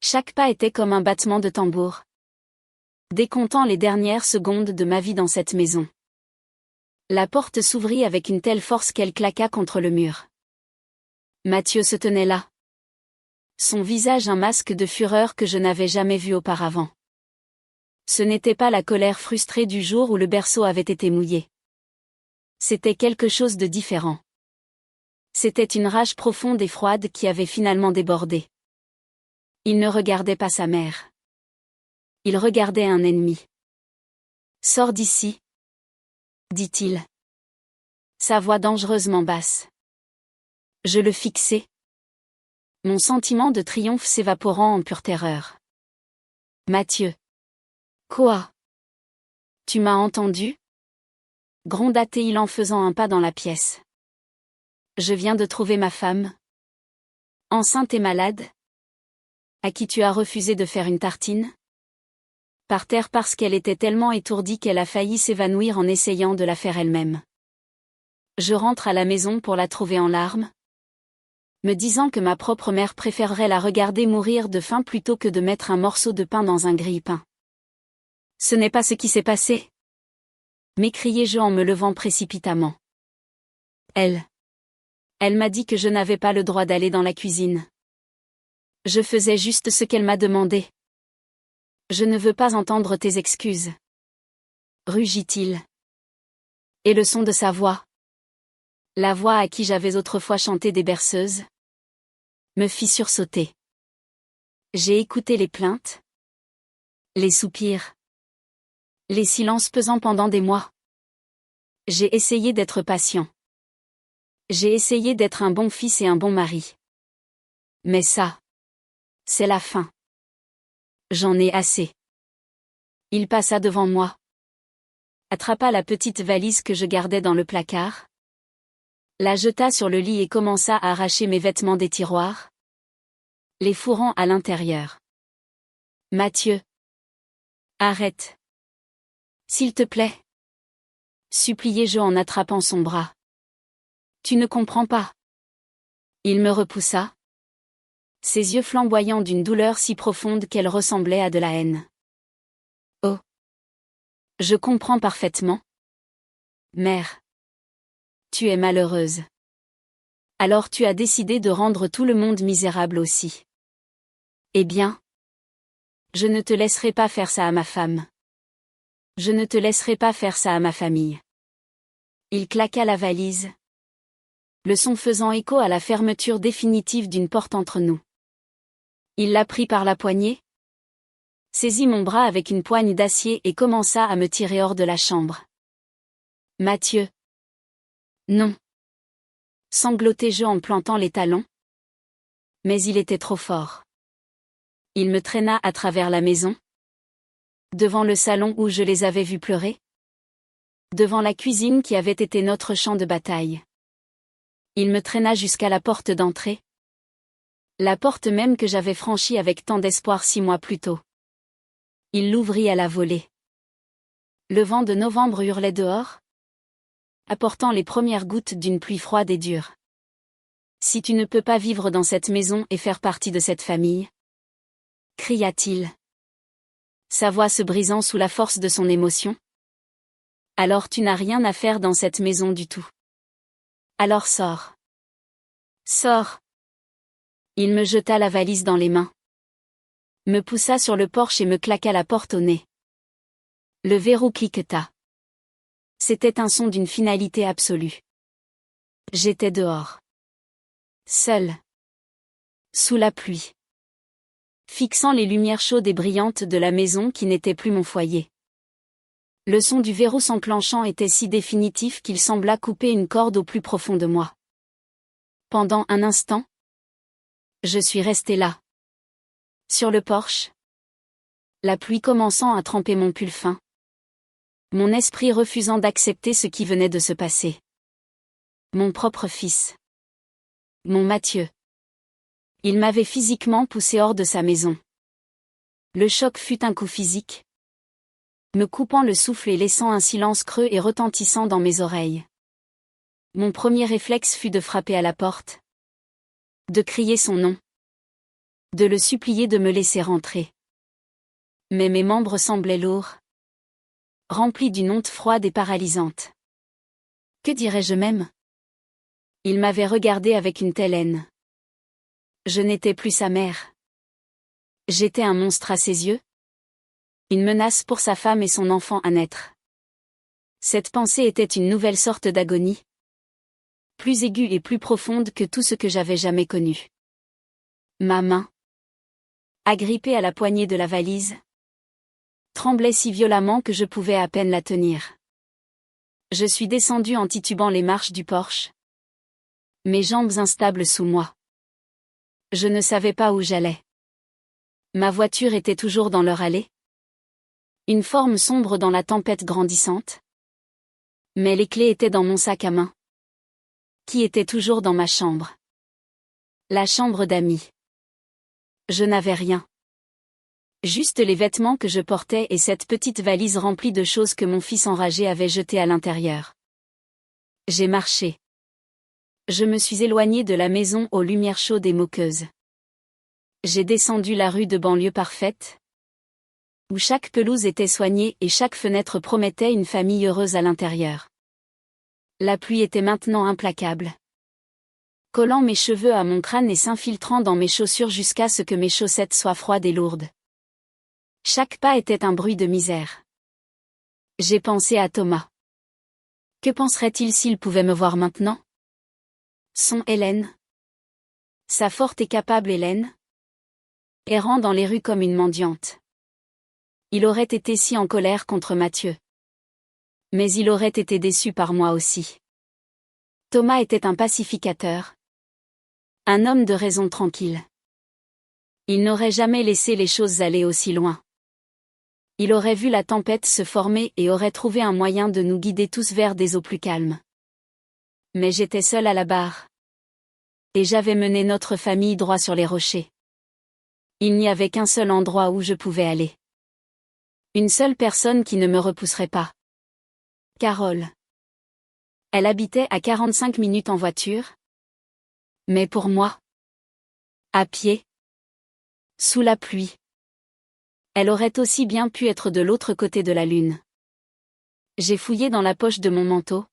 Chaque pas était comme un battement de tambour, décomptant les dernières secondes de ma vie dans cette maison. La porte s'ouvrit avec une telle force qu'elle claqua contre le mur. Mathieu se tenait là. Son visage un masque de fureur que je n'avais jamais vu auparavant. Ce n'était pas la colère frustrée du jour où le berceau avait été mouillé. C'était quelque chose de différent. C'était une rage profonde et froide qui avait finalement débordé. Il ne regardait pas sa mère. Il regardait un ennemi. Sors d'ici, dit-il. Sa voix dangereusement basse. Je le fixai. Mon sentiment de triomphe s'évaporant en pure terreur. Mathieu. Quoi? Tu m'as entendu? Gronda-t-il en faisant un pas dans la pièce. Je viens de trouver ma femme. Enceinte et malade. À qui tu as refusé de faire une tartine? Par terre parce qu'elle était tellement étourdie qu'elle a failli s'évanouir en essayant de la faire elle-même. Je rentre à la maison pour la trouver en larmes, me disant que ma propre mère préférerait la regarder mourir de faim plutôt que de mettre un morceau de pain dans un grille-pain. Ce n'est pas ce qui s'est passé, m'écriai-je en me levant précipitamment. Elle m'a dit que je n'avais pas le droit d'aller dans la cuisine. Je faisais juste ce qu'elle m'a demandé. Je ne veux pas entendre tes excuses. Rugit-il. Et le son de sa voix, la voix à qui j'avais autrefois chanté des berceuses, me fit sursauter. J'ai écouté les plaintes, les soupirs, les silences pesants pendant des mois. J'ai essayé d'être patient. J'ai essayé d'être un bon fils et un bon mari. Mais ça, c'est la fin. J'en ai assez. Il passa devant moi, attrapa la petite valise que je gardais dans le placard, la jeta sur le lit et commença à arracher mes vêtements des tiroirs, les fourrant à l'intérieur. Mathieu. Arrête. S'il te plaît. Suppliai-je en attrapant son bras. Tu ne comprends pas. Il me repoussa, ses yeux flamboyants d'une douleur si profonde qu'elle ressemblait à de la haine. Oh. Je comprends parfaitement. Mère. Tu es malheureuse. Alors tu as décidé de rendre tout le monde misérable aussi. Eh bien, Je ne te laisserai pas faire ça à ma femme. Je ne te laisserai pas faire ça à ma famille. Il claqua la valise. Le son faisant écho à la fermeture définitive d'une porte entre nous. Il la prit par la poignée, saisit mon bras avec une poigne d'acier et commença à me tirer hors de la chambre. Mathieu. Non. Sanglotai-je en plantant les talons. Mais il était trop fort. Il me traîna à travers la maison. Devant le salon où je les avais vus pleurer. Devant la cuisine qui avait été notre champ de bataille. Il me traîna jusqu'à la porte d'entrée. La porte même que j'avais franchie avec tant d'espoir 6 mois plus tôt. Il l'ouvrit à la volée. Le vent de novembre hurlait dehors, apportant les premières gouttes d'une pluie froide et dure. Si tu ne peux pas vivre dans cette maison et faire partie de cette famille, cria-t-il, sa voix se brisant sous la force de son émotion. Alors tu n'as rien à faire dans cette maison du tout. Alors sors. Sors. Il me jeta la valise dans les mains. Me poussa sur le porche et me claqua la porte au nez. Le verrou cliqueta. C'était un son d'une finalité absolue. J'étais dehors. Seul. Sous la pluie. Fixant les lumières chaudes et brillantes de la maison qui n'était plus mon foyer. Le son du verrou s'enclenchant était si définitif qu'il sembla couper une corde au plus profond de moi. Pendant un instant, je suis resté là. Sur le porche. La pluie commençant à tremper mon pull fin. Mon esprit refusant d'accepter ce qui venait de se passer. Mon propre fils. Mon Mathieu. Il m'avait physiquement poussé hors de sa maison. Le choc fut un coup physique. Me coupant le souffle et laissant un silence creux et retentissant dans mes oreilles. Mon premier réflexe fut de frapper à la porte. De crier son nom. De le supplier de me laisser rentrer. Mais mes membres semblaient lourds. Remplis d'une honte froide et paralysante. Que dirais-je même? Il m'avait regardé avec une telle haine. Je n'étais plus sa mère. J'étais un monstre à ses yeux. Une menace pour sa femme et son enfant à naître. Cette pensée était une nouvelle sorte d'agonie. Plus aiguë et plus profonde que tout ce que j'avais jamais connu. Ma main, agrippée à la poignée de la valise, tremblait si violemment que je pouvais à peine la tenir. Je suis descendu en titubant les marches du porche. Mes jambes instables sous moi. Je ne savais pas où j'allais. Ma voiture était toujours dans leur allée. Une forme sombre dans la tempête grandissante. Mais les clés étaient dans mon sac à main. Qui était toujours dans ma chambre. La chambre d'amis. Je n'avais rien. Juste les vêtements que je portais et cette petite valise remplie de choses que mon fils enragé avait jetées à l'intérieur. J'ai marché. Je me suis éloigné de la maison aux lumières chaudes et moqueuses. J'ai descendu la rue de banlieue parfaite, où chaque pelouse était soignée et chaque fenêtre promettait une famille heureuse à l'intérieur. La pluie était maintenant implacable. Collant mes cheveux à mon crâne et s'infiltrant dans mes chaussures jusqu'à ce que mes chaussettes soient froides et lourdes. Chaque pas était un bruit de misère. J'ai pensé à Thomas. Que penserait-il s'il pouvait me voir maintenant? Son Hélène. Sa forte et capable Hélène. Errant dans les rues comme une mendiante. Il aurait été si en colère contre Mathieu. Mais il aurait été déçu par moi aussi. Thomas était un pacificateur. Un homme de raison tranquille. Il n'aurait jamais laissé les choses aller aussi loin. Il aurait vu la tempête se former et aurait trouvé un moyen de nous guider tous vers des eaux plus calmes. Mais j'étais seul à la barre. Et j'avais mené notre famille droit sur les rochers. Il n'y avait qu'un seul endroit où je pouvais aller. Une seule personne qui ne me repousserait pas. Carole. Elle habitait à 45 minutes en voiture. Mais pour moi, à pied, sous la pluie, elle aurait aussi bien pu être de l'autre côté de la lune. J'ai fouillé dans la poche de mon manteau.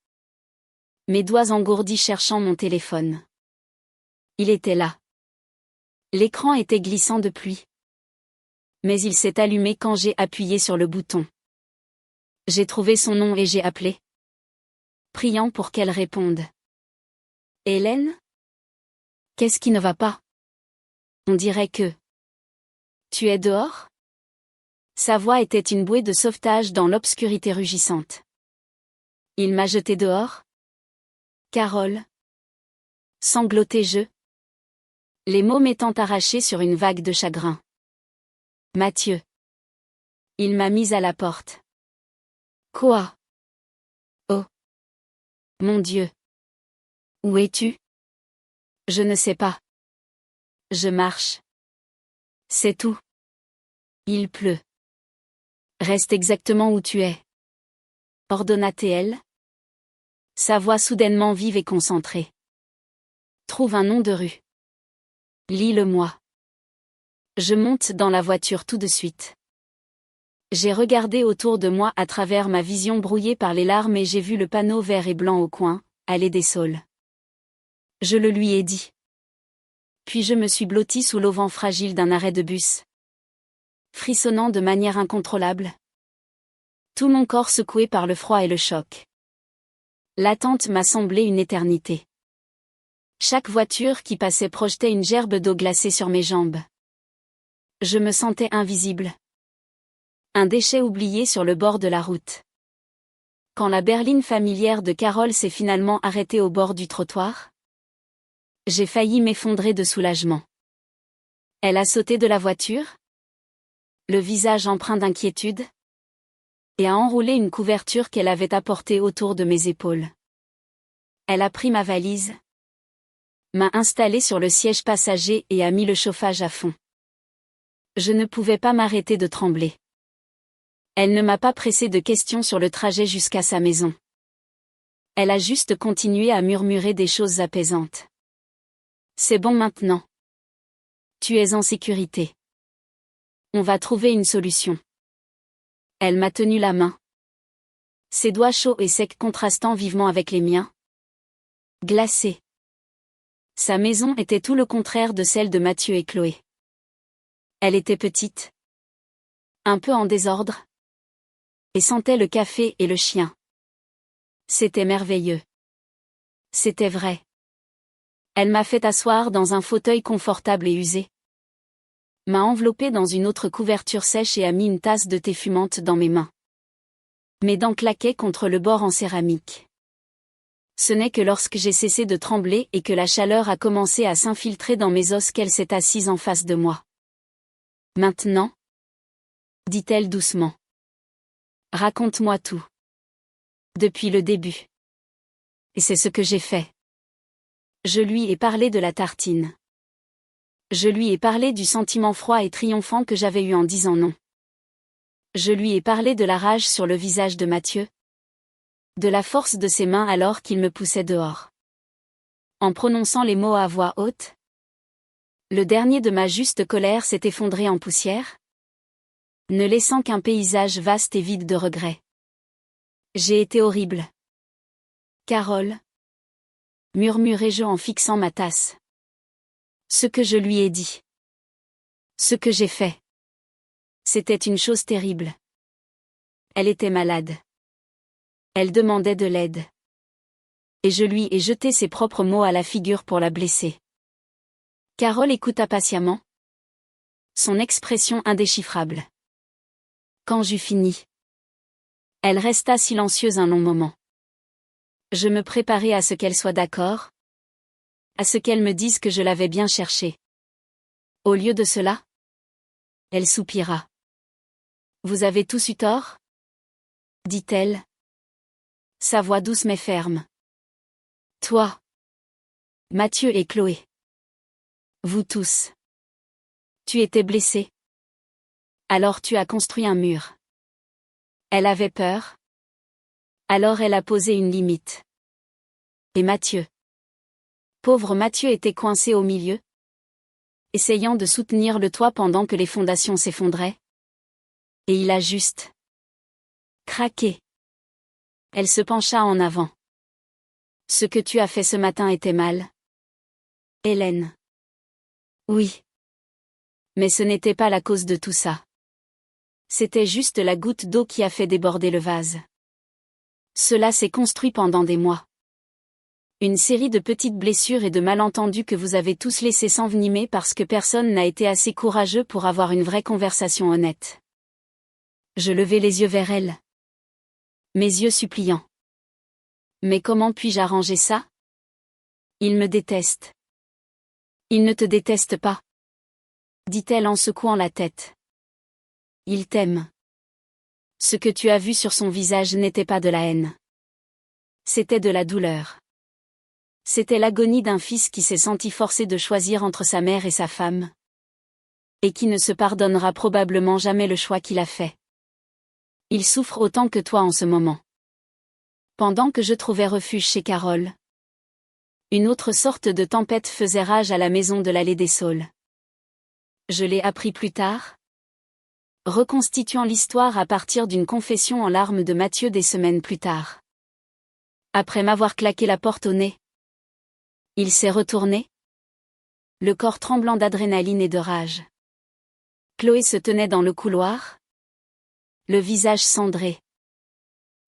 Mes doigts engourdis cherchant mon téléphone. Il était là. L'écran était glissant de pluie. Mais il s'est allumé quand j'ai appuyé sur le bouton. J'ai trouvé son nom et j'ai appelé, priant pour qu'elle réponde. Hélène? Qu'est-ce qui ne va pas? On dirait que... Tu es dehors? Sa voix était une bouée de sauvetage dans l'obscurité rugissante. Il m'a jeté dehors? Carole? Sanglotai-je, les mots m'étant arrachés sur une vague de chagrin. Mathieu. Il m'a mise à la porte. Quoi? Oh. Mon Dieu. Où es-tu? Je ne sais pas. Je marche. C'est tout. Il pleut. Reste exactement où tu es. Ordonna-t-elle. Sa voix soudainement vive et concentrée. Trouve un nom de rue. Lis-le-moi. Je monte dans la voiture tout de suite. J'ai regardé autour de moi à travers ma vision brouillée par les larmes et j'ai vu le panneau vert et blanc au coin, allée des Saules. Je le lui ai dit. Puis je me suis blottie sous l'auvent fragile d'un arrêt de bus. Frissonnant de manière incontrôlable. Tout mon corps secoué par le froid et le choc. L'attente m'a semblé une éternité. Chaque voiture qui passait projetait une gerbe d'eau glacée sur mes jambes. Je me sentais invisible. Un déchet oublié sur le bord de la route. Quand la berline familière de Carole s'est finalement arrêtée au bord du trottoir, j'ai failli m'effondrer de soulagement. Elle a sauté de la voiture, le visage empreint d'inquiétude, et a enroulé une couverture qu'elle avait apportée autour de mes épaules. Elle a pris ma valise, m'a installée sur le siège passager et a mis le chauffage à fond. Je ne pouvais pas m'arrêter de trembler. Elle ne m'a pas pressé de questions sur le trajet jusqu'à sa maison. Elle a juste continué à murmurer des choses apaisantes. C'est bon maintenant. Tu es en sécurité. On va trouver une solution. Elle m'a tenu la main. Ses doigts chauds et secs contrastant vivement avec les miens. Glacés. Sa maison était tout le contraire de celle de Mathieu et Chloé. Elle était petite. Un peu en désordre. Et sentait le café et le chien. C'était merveilleux. C'était vrai. Elle m'a fait asseoir dans un fauteuil confortable et usé. M'a enveloppé dans une autre couverture sèche et a mis une tasse de thé fumante dans mes mains. Mes dents claquaient contre le bord en céramique. Ce n'est que lorsque j'ai cessé de trembler et que la chaleur a commencé à s'infiltrer dans mes os qu'elle s'est assise en face de moi. Maintenant? Dit-elle doucement. Raconte-moi tout. Depuis le début. Et c'est ce que j'ai fait. Je lui ai parlé de la tartine. Je lui ai parlé du sentiment froid et triomphant que j'avais eu en disant non. Je lui ai parlé de la rage sur le visage de Mathieu. De la force de ses mains alors qu'il me poussait dehors. En prononçant les mots à voix haute, le dernier de ma juste colère s'est effondré en poussière, ne laissant qu'un paysage vaste et vide de regrets. J'ai été horrible. Carole, murmurai-je en fixant ma tasse. Ce que je lui ai dit. Ce que j'ai fait. C'était une chose terrible. Elle était malade. Elle demandait de l'aide. Et je lui ai jeté ses propres mots à la figure pour la blesser. Carole écouta patiemment. Son expression indéchiffrable. Quand j'eus fini, elle resta silencieuse un long moment. Je me préparais à ce qu'elle soit d'accord, à ce qu'elle me dise que je l'avais bien cherché. Au lieu de cela, elle soupira. Vous avez tous eu tort? Dit-elle. Sa voix douce mais ferme. Toi, Mathieu et Chloé. Vous tous. Tu étais blessé. Alors tu as construit un mur. Elle avait peur. Alors elle a posé une limite. Et Mathieu. Pauvre Mathieu était coincé au milieu, essayant de soutenir le toit pendant que les fondations s'effondraient. Et il a juste craqué. Elle se pencha en avant. Ce que tu as fait ce matin était mal. Hélène. Oui. Mais ce n'était pas la cause de tout ça. C'était juste la goutte d'eau qui a fait déborder le vase. Cela s'est construit pendant des mois. Une série de petites blessures et de malentendus que vous avez tous laissés s'envenimer parce que personne n'a été assez courageux pour avoir une vraie conversation honnête. Je levai les yeux vers elle. Mes yeux suppliants. Mais comment puis-je arranger ça? Il me déteste. Il ne te déteste pas, dit-elle en secouant la tête. Il t'aime. Ce que tu as vu sur son visage n'était pas de la haine. C'était de la douleur. C'était l'agonie d'un fils qui s'est senti forcé de choisir entre sa mère et sa femme. Et qui ne se pardonnera probablement jamais le choix qu'il a fait. Il souffre autant que toi en ce moment. Pendant que je trouvais refuge chez Carole. Une autre sorte de tempête faisait rage à la maison de l'allée des Saules. Je l'ai appris plus tard. Reconstituant l'histoire à partir d'une confession en larmes de Mathieu des semaines plus tard. Après m'avoir claqué la porte au nez. Il s'est retourné. Le corps tremblant d'adrénaline et de rage. Chloé se tenait dans le couloir. Le visage cendré.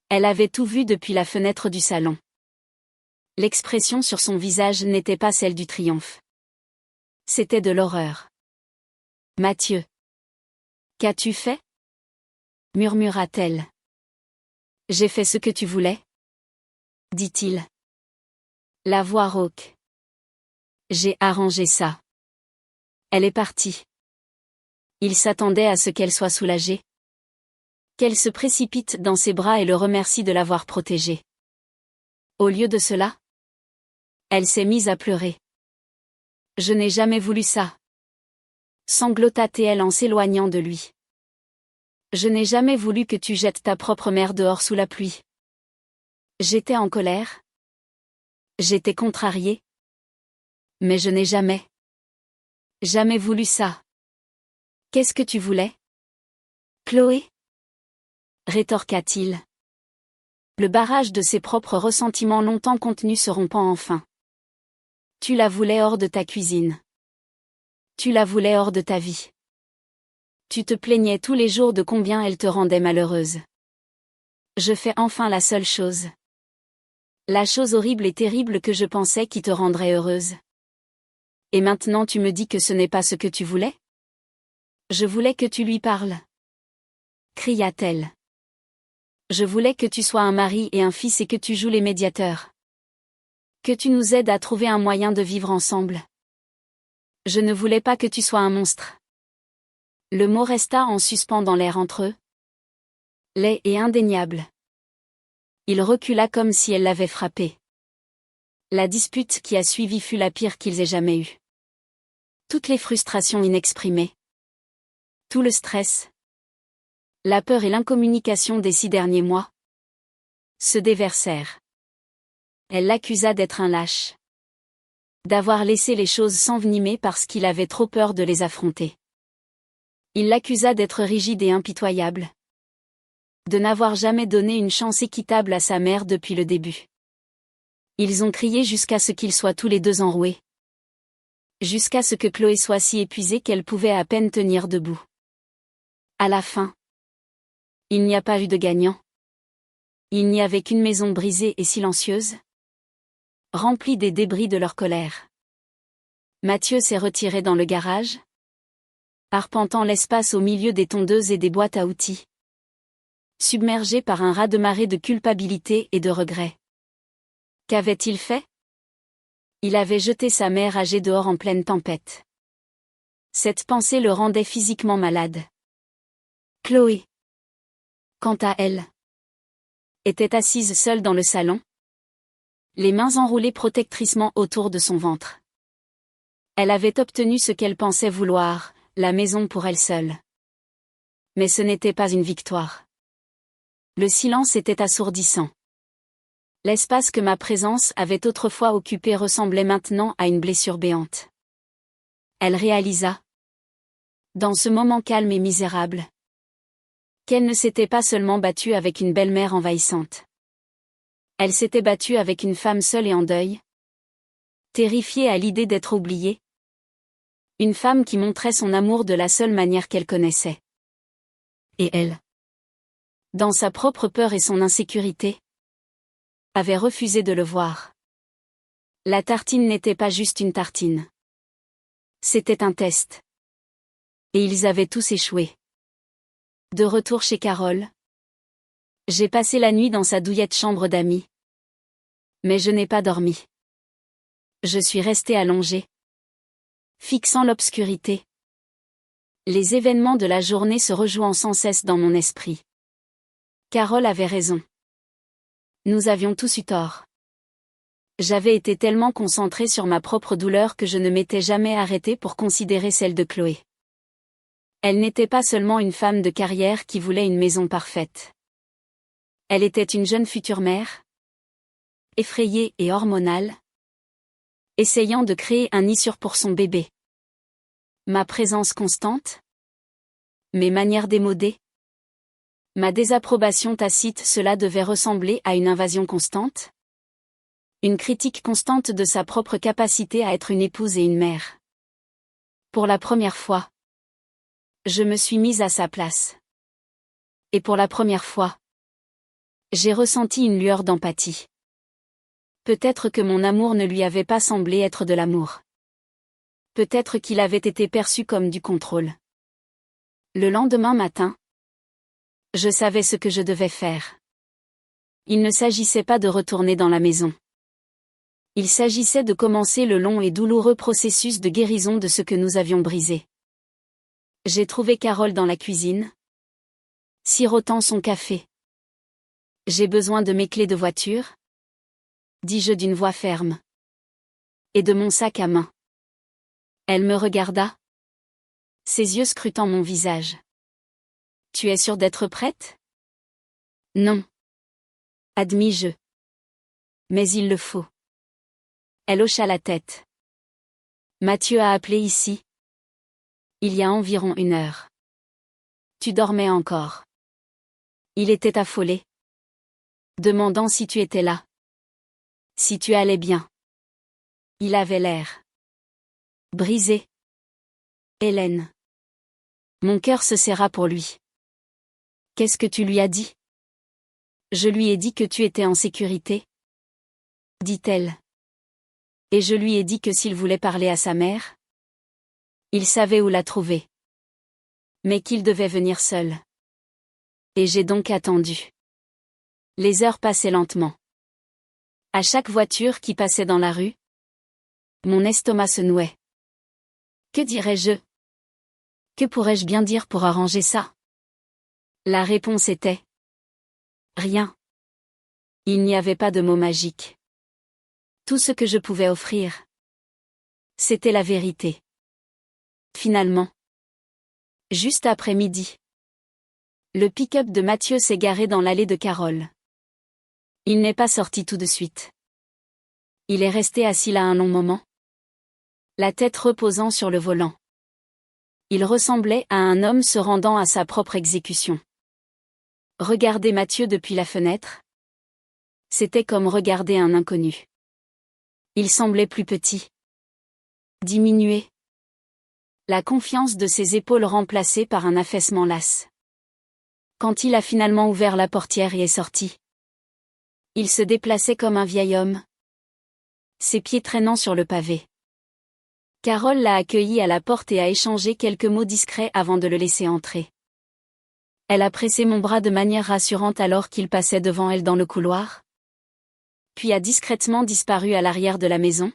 Elle avait tout vu depuis la fenêtre du salon. L'expression sur son visage n'était pas celle du triomphe. C'était de l'horreur. Mathieu. Qu'as-tu fait? Murmura-t-elle. J'ai fait ce que tu voulais, dit-il. La voix rauque. J'ai arrangé ça. Elle est partie. Il s'attendait à ce qu'elle soit soulagée. Qu'elle se précipite dans ses bras et le remercie de l'avoir protégée. Au lieu de cela, elle s'est mise à pleurer. Je n'ai jamais voulu ça. Sanglota-t-elle en s'éloignant de lui. Je n'ai jamais voulu que tu jettes ta propre mère dehors sous la pluie. J'étais en colère. J'étais contrariée. Mais je n'ai jamais voulu ça. Qu'est-ce que tu voulais? Chloé? Rétorqua-t-il. Le barrage de ses propres ressentiments longtemps contenus se rompant enfin. Tu la voulais hors de ta cuisine. Tu la voulais hors de ta vie. Tu te plaignais tous les jours de combien elle te rendait malheureuse. Je fais enfin la seule chose. La chose horrible et terrible que je pensais qui te rendrait heureuse. Et maintenant tu me dis que ce n'est pas ce que tu voulais? Je voulais que tu lui parles. Cria-t-elle. Je voulais que tu sois un mari et un fils et que tu joues les médiateurs. Que tu nous aides à trouver un moyen de vivre ensemble. Je ne voulais pas que tu sois un monstre. Le mot resta en suspens dans l'air entre eux. Laid et indéniable. Il recula comme si elle l'avait frappé. La dispute qui a suivi fut la pire qu'ils aient jamais eue. Toutes les frustrations inexprimées. Tout le stress. La peur et l'incommunication des 6 derniers mois. Se déversèrent. Elle l'accusa d'être un lâche. D'avoir laissé les choses s'envenimer parce qu'il avait trop peur de les affronter. Il l'accusa d'être rigide et impitoyable. De n'avoir jamais donné une chance équitable à sa mère depuis le début. Ils ont crié jusqu'à ce qu'ils soient tous les deux enroués. Jusqu'à ce que Chloé soit si épuisée qu'elle pouvait à peine tenir debout. À la fin, il n'y a pas eu de gagnant. Il n'y avait qu'une maison brisée et silencieuse, remplie des débris de leur colère. Mathieu s'est retiré dans le garage, arpentant l'espace au milieu des tondeuses et des boîtes à outils. Submergé par un raz-de-marée de culpabilité et de regret. Qu'avait-il fait? Il avait jeté sa mère âgée dehors en pleine tempête. Cette pensée le rendait physiquement malade. Chloé, quant à elle, était assise seule dans le salon, les mains enroulées protectricement autour de son ventre. Elle avait obtenu ce qu'elle pensait vouloir, la maison pour elle seule. Mais ce n'était pas une victoire. Le silence était assourdissant. L'espace que ma présence avait autrefois occupé ressemblait maintenant à une blessure béante. Elle réalisa, dans ce moment calme et misérable, qu'elle ne s'était pas seulement battue avec une belle-mère envahissante. Elle s'était battue avec une femme seule et en deuil, terrifiée à l'idée d'être oubliée. Une femme qui montrait son amour de la seule manière qu'elle connaissait. Et elle, dans sa propre peur et son insécurité, avait refusé de le voir. La tartine n'était pas juste une tartine. C'était un test. Et ils avaient tous échoué. De retour chez Carole, j'ai passé la nuit dans sa douillette chambre d'amis. Mais je n'ai pas dormi. Je suis restée allongée, fixant l'obscurité. Les événements de la journée se rejouant sans cesse dans mon esprit. Carole avait raison. Nous avions tous eu tort. J'avais été tellement concentrée sur ma propre douleur que je ne m'étais jamais arrêtée pour considérer celle de Chloé. Elle n'était pas seulement une femme de carrière qui voulait une maison parfaite. Elle était une jeune future mère, effrayée et hormonale, essayant de créer un nid sûr pour son bébé. Ma présence constante, mes manières démodées, ma désapprobation tacite, cela devait ressembler à une invasion constante? Une critique constante de sa propre capacité à être une épouse et une mère. Pour la première fois, je me suis mise à sa place. Et pour la première fois, j'ai ressenti une lueur d'empathie. Peut-être que mon amour ne lui avait pas semblé être de l'amour. Peut-être qu'il avait été perçu comme du contrôle. Le lendemain matin, je savais ce que je devais faire. Il ne s'agissait pas de retourner dans la maison. Il s'agissait de commencer le long et douloureux processus de guérison de ce que nous avions brisé. J'ai trouvé Carole dans la cuisine, sirotant son café. « J'ai besoin de mes clés de voiture ?» dis-je d'une voix ferme. « Et de mon sac à main. » Elle me regarda, ses yeux scrutant mon visage. « Tu es sûre d'être prête ? » « Non. » admis-je. « Mais il le faut. » Elle hocha la tête. « Mathieu a appelé ici. Il y a environ 1 heure. Tu dormais encore. Il était affolé. Demandant si tu étais là. Si tu allais bien. Il avait l'air brisé. Hélène. Mon cœur se serra pour lui. Qu'est-ce que tu lui as dit ? Je lui ai dit que tu étais en sécurité, dit-elle. Et je lui ai dit que s'il voulait parler à sa mère, il savait où la trouver. Mais qu'il devait venir seul. Et j'ai donc attendu. Les heures passaient lentement. À chaque voiture qui passait dans la rue, mon estomac se nouait. Que dirais-je ? Que pourrais-je bien dire pour arranger ça ? La réponse était rien. Il n'y avait pas de mots magiques. Tout ce que je pouvais offrir, c'était la vérité. Finalement, juste après midi, le pick-up de Mathieu s'est garé dans l'allée de Carole. Il n'est pas sorti tout de suite. Il est resté assis là un long moment, la tête reposant sur le volant. Il ressemblait à un homme se rendant à sa propre exécution. Regarder Mathieu depuis la fenêtre, c'était comme regarder un inconnu. Il semblait plus petit, diminué. La confiance de ses épaules remplacée par un affaissement las. Quand il a finalement ouvert la portière et est sorti, il se déplaçait comme un vieil homme, ses pieds traînant sur le pavé. Carole l'a accueilli à la porte et a échangé quelques mots discrets avant de le laisser entrer. Elle a pressé mon bras de manière rassurante alors qu'il passait devant elle dans le couloir, puis a discrètement disparu à l'arrière de la maison,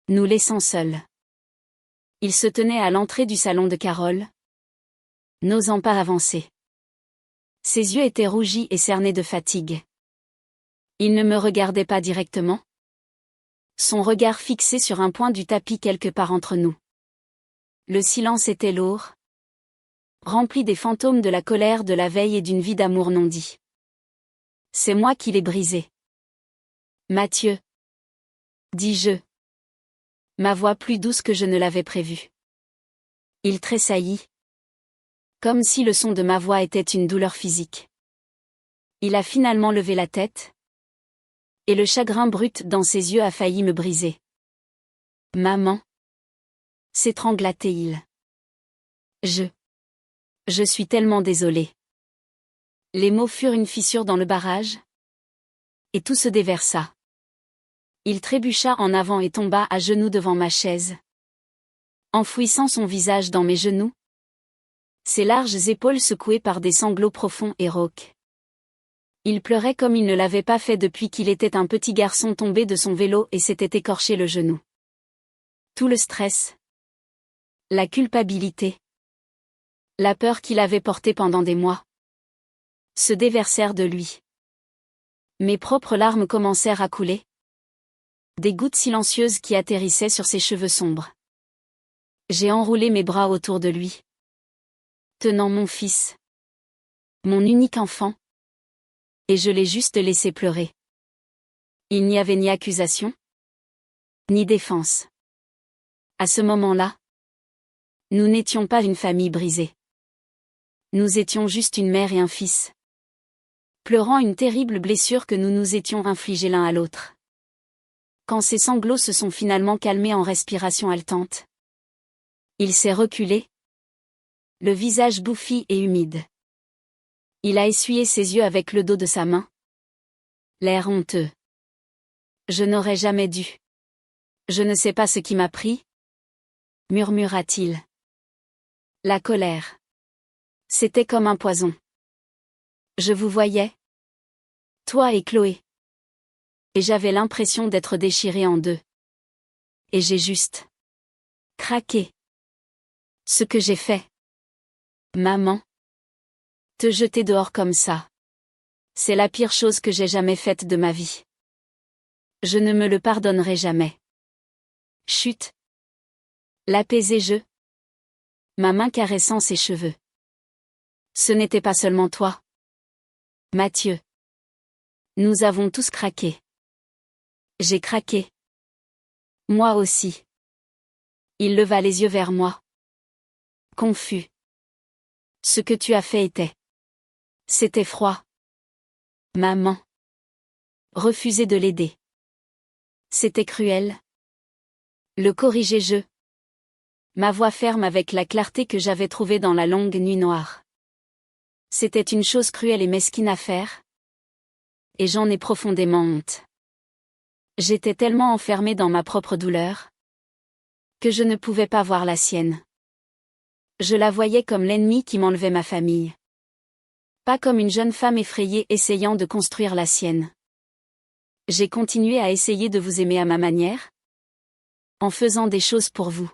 nous laissant seuls. Il se tenait à l'entrée du salon de Carole, n'osant pas avancer. Ses yeux étaient rougis et cernés de fatigue. Il ne me regardait pas directement, son regard fixé sur un point du tapis quelque part entre nous. Le silence était lourd, rempli des fantômes de la colère de la veille et d'une vie d'amour non dit. C'est moi qui l'ai brisé. Mathieu, dis-je. Ma voix plus douce que je ne l'avais prévu. Il tressaillit, comme si le son de ma voix était une douleur physique. Il a finalement levé la tête, et le chagrin brut dans ses yeux a failli me briser. « Maman » s'étrangla-t-il. « Je Je suis tellement désolée. Les mots furent une fissure dans le barrage. Et tout se déversa. Il trébucha en avant et tomba à genoux devant ma chaise. Enfouissant son visage dans mes genoux. Ses larges épaules secouées par des sanglots profonds et rauques. Il pleurait comme il ne l'avait pas fait depuis qu'il était un petit garçon tombé de son vélo et s'était écorché le genou. Tout le stress. La culpabilité. La peur qu'il avait portée pendant des mois. Se déversèrent de lui. Mes propres larmes commencèrent à couler. Des gouttes silencieuses qui atterrissaient sur ses cheveux sombres. J'ai enroulé mes bras autour de lui. Tenant mon fils. Mon unique enfant. Et je l'ai juste laissé pleurer. Il n'y avait ni accusation, ni défense. À ce moment-là, nous n'étions pas une famille brisée. Nous étions juste une mère et un fils. Pleurant une terrible blessure que nous nous étions infligée l'un à l'autre. Quand ses sanglots se sont finalement calmés en respiration haletante, il s'est reculé, le visage bouffi et humide. Il a essuyé ses yeux avec le dos de sa main. L'air honteux. Je n'aurais jamais dû. Je ne sais pas ce qui m'a pris, murmura-t-il. La colère. C'était comme un poison. Je vous voyais, toi et Chloé. Et j'avais l'impression d'être déchirée en deux. Et j'ai juste craqué. Ce que j'ai fait. Maman. Te jeter dehors comme ça. C'est la pire chose que j'ai jamais faite de ma vie. Je ne me le pardonnerai jamais. Chut. L'apaisai je. Ma main caressant ses cheveux. Ce n'était pas seulement toi. Mathieu. Nous avons tous craqué. J'ai craqué. Moi aussi. Il leva les yeux vers moi. Confus. Ce que tu as fait était. C'était froid. Maman. Refuser de l'aider. C'était cruel. Le corriger je. Ma voix ferme avec la clarté que j'avais trouvée dans la longue nuit noire. C'était une chose cruelle et mesquine à faire. Et j'en ai profondément honte. J'étais tellement enfermée dans ma propre douleur. Que je ne pouvais pas voir la sienne. Je la voyais comme l'ennemi qui m'enlevait ma famille. Pas comme une jeune femme effrayée essayant de construire la sienne. J'ai continué à essayer de vous aimer à ma manière. En faisant des choses pour vous.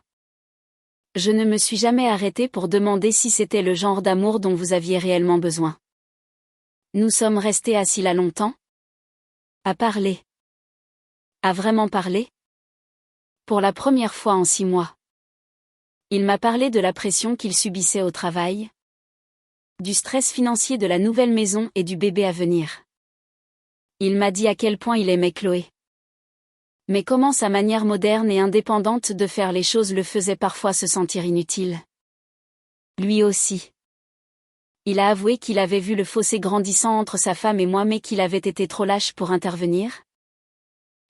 Je ne me suis jamais arrêtée pour demander si c'était le genre d'amour dont vous aviez réellement besoin. Nous sommes restés assis là longtemps. À parler. À vraiment parler. Pour la première fois en 6 mois. Il m'a parlé de la pression qu'il subissait au travail. Du stress financier de la nouvelle maison et du bébé à venir. Il m'a dit à quel point il aimait Chloé. Mais comment sa manière moderne et indépendante de faire les choses le faisait parfois se sentir inutile. Lui aussi. Il a avoué qu'il avait vu le fossé grandissant entre sa femme et moi mais qu'il avait été trop lâche pour intervenir.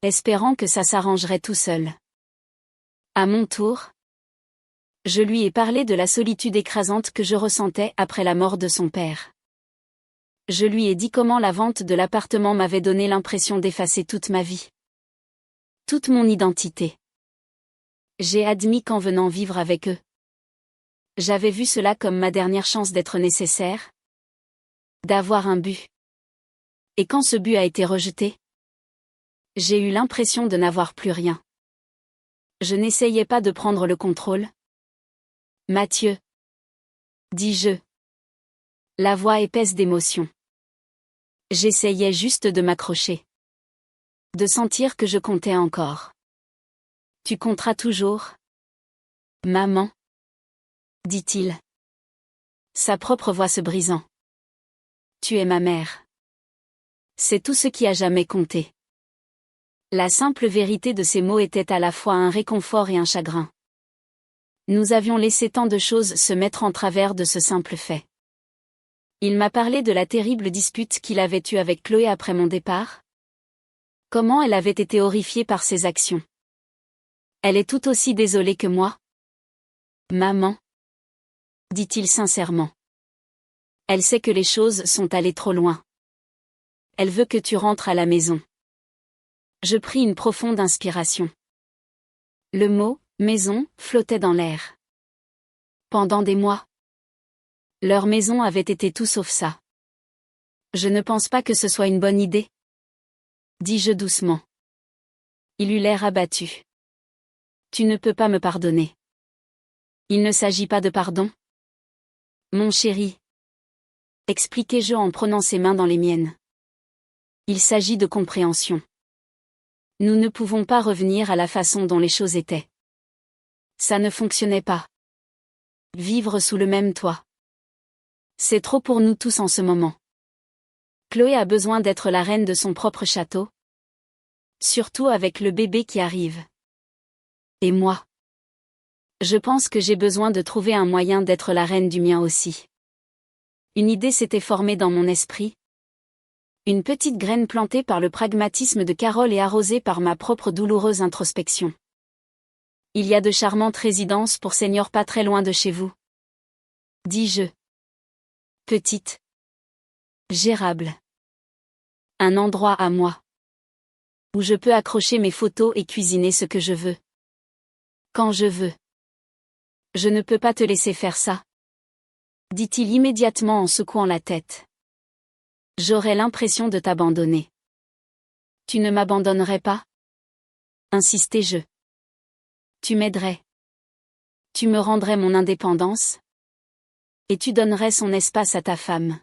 Espérant que ça s'arrangerait tout seul. À mon tour. Je lui ai parlé de la solitude écrasante que je ressentais après la mort de son père. Je lui ai dit comment la vente de l'appartement m'avait donné l'impression d'effacer toute ma vie. Toute mon identité. J'ai admis qu'en venant vivre avec eux, j'avais vu cela comme ma dernière chance d'être nécessaire, d'avoir un but. Et quand ce but a été rejeté, j'ai eu l'impression de n'avoir plus rien. Je n'essayais pas de prendre le contrôle. Mathieu. Dis-je. La voix épaisse d'émotion. J'essayais juste de m'accrocher. De sentir que je comptais encore. Tu compteras toujours. Maman. Dit-il. Sa propre voix se brisant. Tu es ma mère. C'est tout ce qui a jamais compté. La simple vérité de ces mots était à la fois un réconfort et un chagrin. Nous avions laissé tant de choses se mettre en travers de ce simple fait. Il m'a parlé de la terrible dispute qu'il avait eue avec Chloé après mon départ. Comment elle avait été horrifiée par ses actions. Elle est tout aussi désolée que moi. Maman. Dit-il sincèrement. Elle sait que les choses sont allées trop loin. Elle veut que tu rentres à la maison. Je pris une profonde inspiration. Le mot « maison » flottait dans l'air. Pendant des mois, leur maison avait été tout sauf ça. Je ne pense pas que ce soit une bonne idée, dis-je doucement. Il eut l'air abattu. Tu ne peux pas me pardonner. Il ne s'agit pas de pardon. Mon chéri, expliquai-je en prenant ses mains dans les miennes. Il s'agit de compréhension. Nous ne pouvons pas revenir à la façon dont les choses étaient. Ça ne fonctionnait pas. Vivre sous le même toit. C'est trop pour nous tous en ce moment. Chloé a besoin d'être la reine de son propre château. Surtout avec le bébé qui arrive. Et moi? Je pense que j'ai besoin de trouver un moyen d'être la reine du mien aussi. Une idée s'était formée dans mon esprit. Une petite graine plantée par le pragmatisme de Carole et arrosée par ma propre douloureuse introspection. Il y a de charmantes résidences pour seniors pas très loin de chez vous. Dis-je. Petite. Gérable. Un endroit à moi. Où je peux accrocher mes photos et cuisiner ce que je veux. Quand je veux. Je ne peux pas te laisser faire ça. Dit-il immédiatement en secouant la tête. J'aurais l'impression de t'abandonner. Tu ne m'abandonnerais pas? Insistai-je. Tu m'aiderais. Tu me rendrais mon indépendance. Et tu donnerais son espace à ta femme.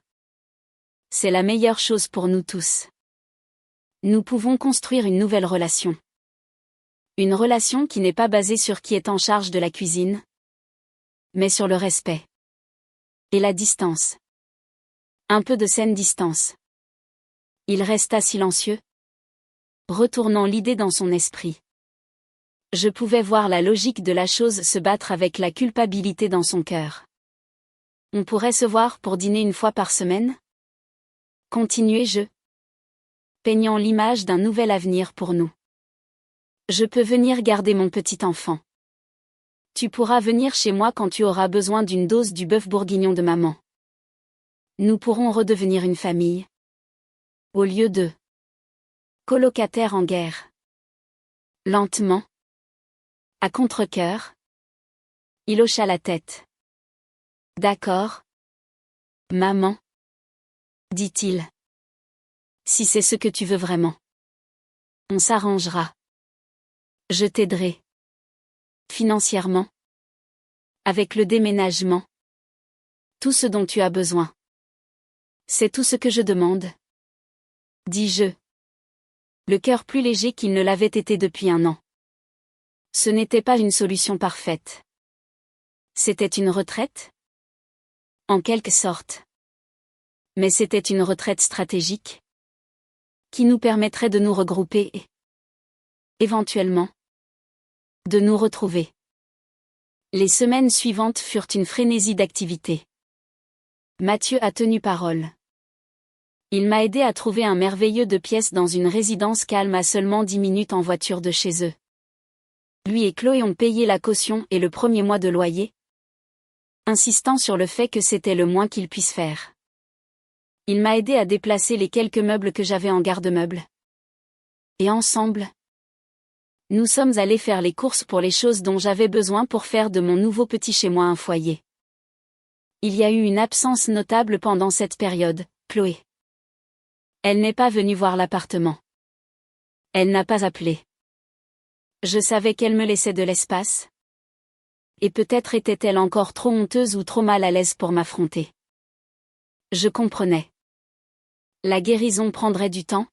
C'est la meilleure chose pour nous tous. Nous pouvons construire une nouvelle relation. Une relation qui n'est pas basée sur qui est en charge de la cuisine, mais sur le respect. Et la distance. Un peu de saine distance. Il resta silencieux, retournant l'idée dans son esprit. Je pouvais voir la logique de la chose se battre avec la culpabilité dans son cœur. On pourrait se voir pour dîner une fois par semaine? Continuai-je, peignant l'image d'un nouvel avenir pour nous. Je peux venir garder mon petit enfant. Tu pourras venir chez moi quand tu auras besoin d'une dose du bœuf bourguignon de maman. Nous pourrons redevenir une famille. Au lieu de colocataires en guerre. Lentement. À contre-cœur. Il hocha la tête. D'accord. Maman. Dit-il. Si c'est ce que tu veux vraiment. On s'arrangera. Je t'aiderai. Financièrement. Avec le déménagement. Tout ce dont tu as besoin. C'est tout ce que je demande. Dis-je. Le cœur plus léger qu'il ne l'avait été depuis un an. Ce n'était pas une solution parfaite. C'était une retraite? En quelque sorte. Mais c'était une retraite stratégique. Qui nous permettrait de nous regrouper et, éventuellement, de nous retrouver. Les semaines suivantes furent une frénésie d'activité. Mathieu a tenu parole. Il m'a aidé à trouver un merveilleux 2 pièces dans une résidence calme à seulement 10 minutes en voiture de chez eux. Lui et Chloé ont payé la caution et le premier mois de loyer, insistant sur le fait que c'était le moins qu'ils puissent faire. Il m'a aidé à déplacer les quelques meubles que j'avais en garde-meuble. Et ensemble, nous sommes allés faire les courses pour les choses dont j'avais besoin pour faire de mon nouveau petit chez-moi un foyer. Il y a eu une absence notable pendant cette période, Chloé. Elle n'est pas venue voir l'appartement. Elle n'a pas appelé. Je savais qu'elle me laissait de l'espace. Et peut-être était-elle encore trop honteuse ou trop mal à l'aise pour m'affronter. Je comprenais. La guérison prendrait du temps.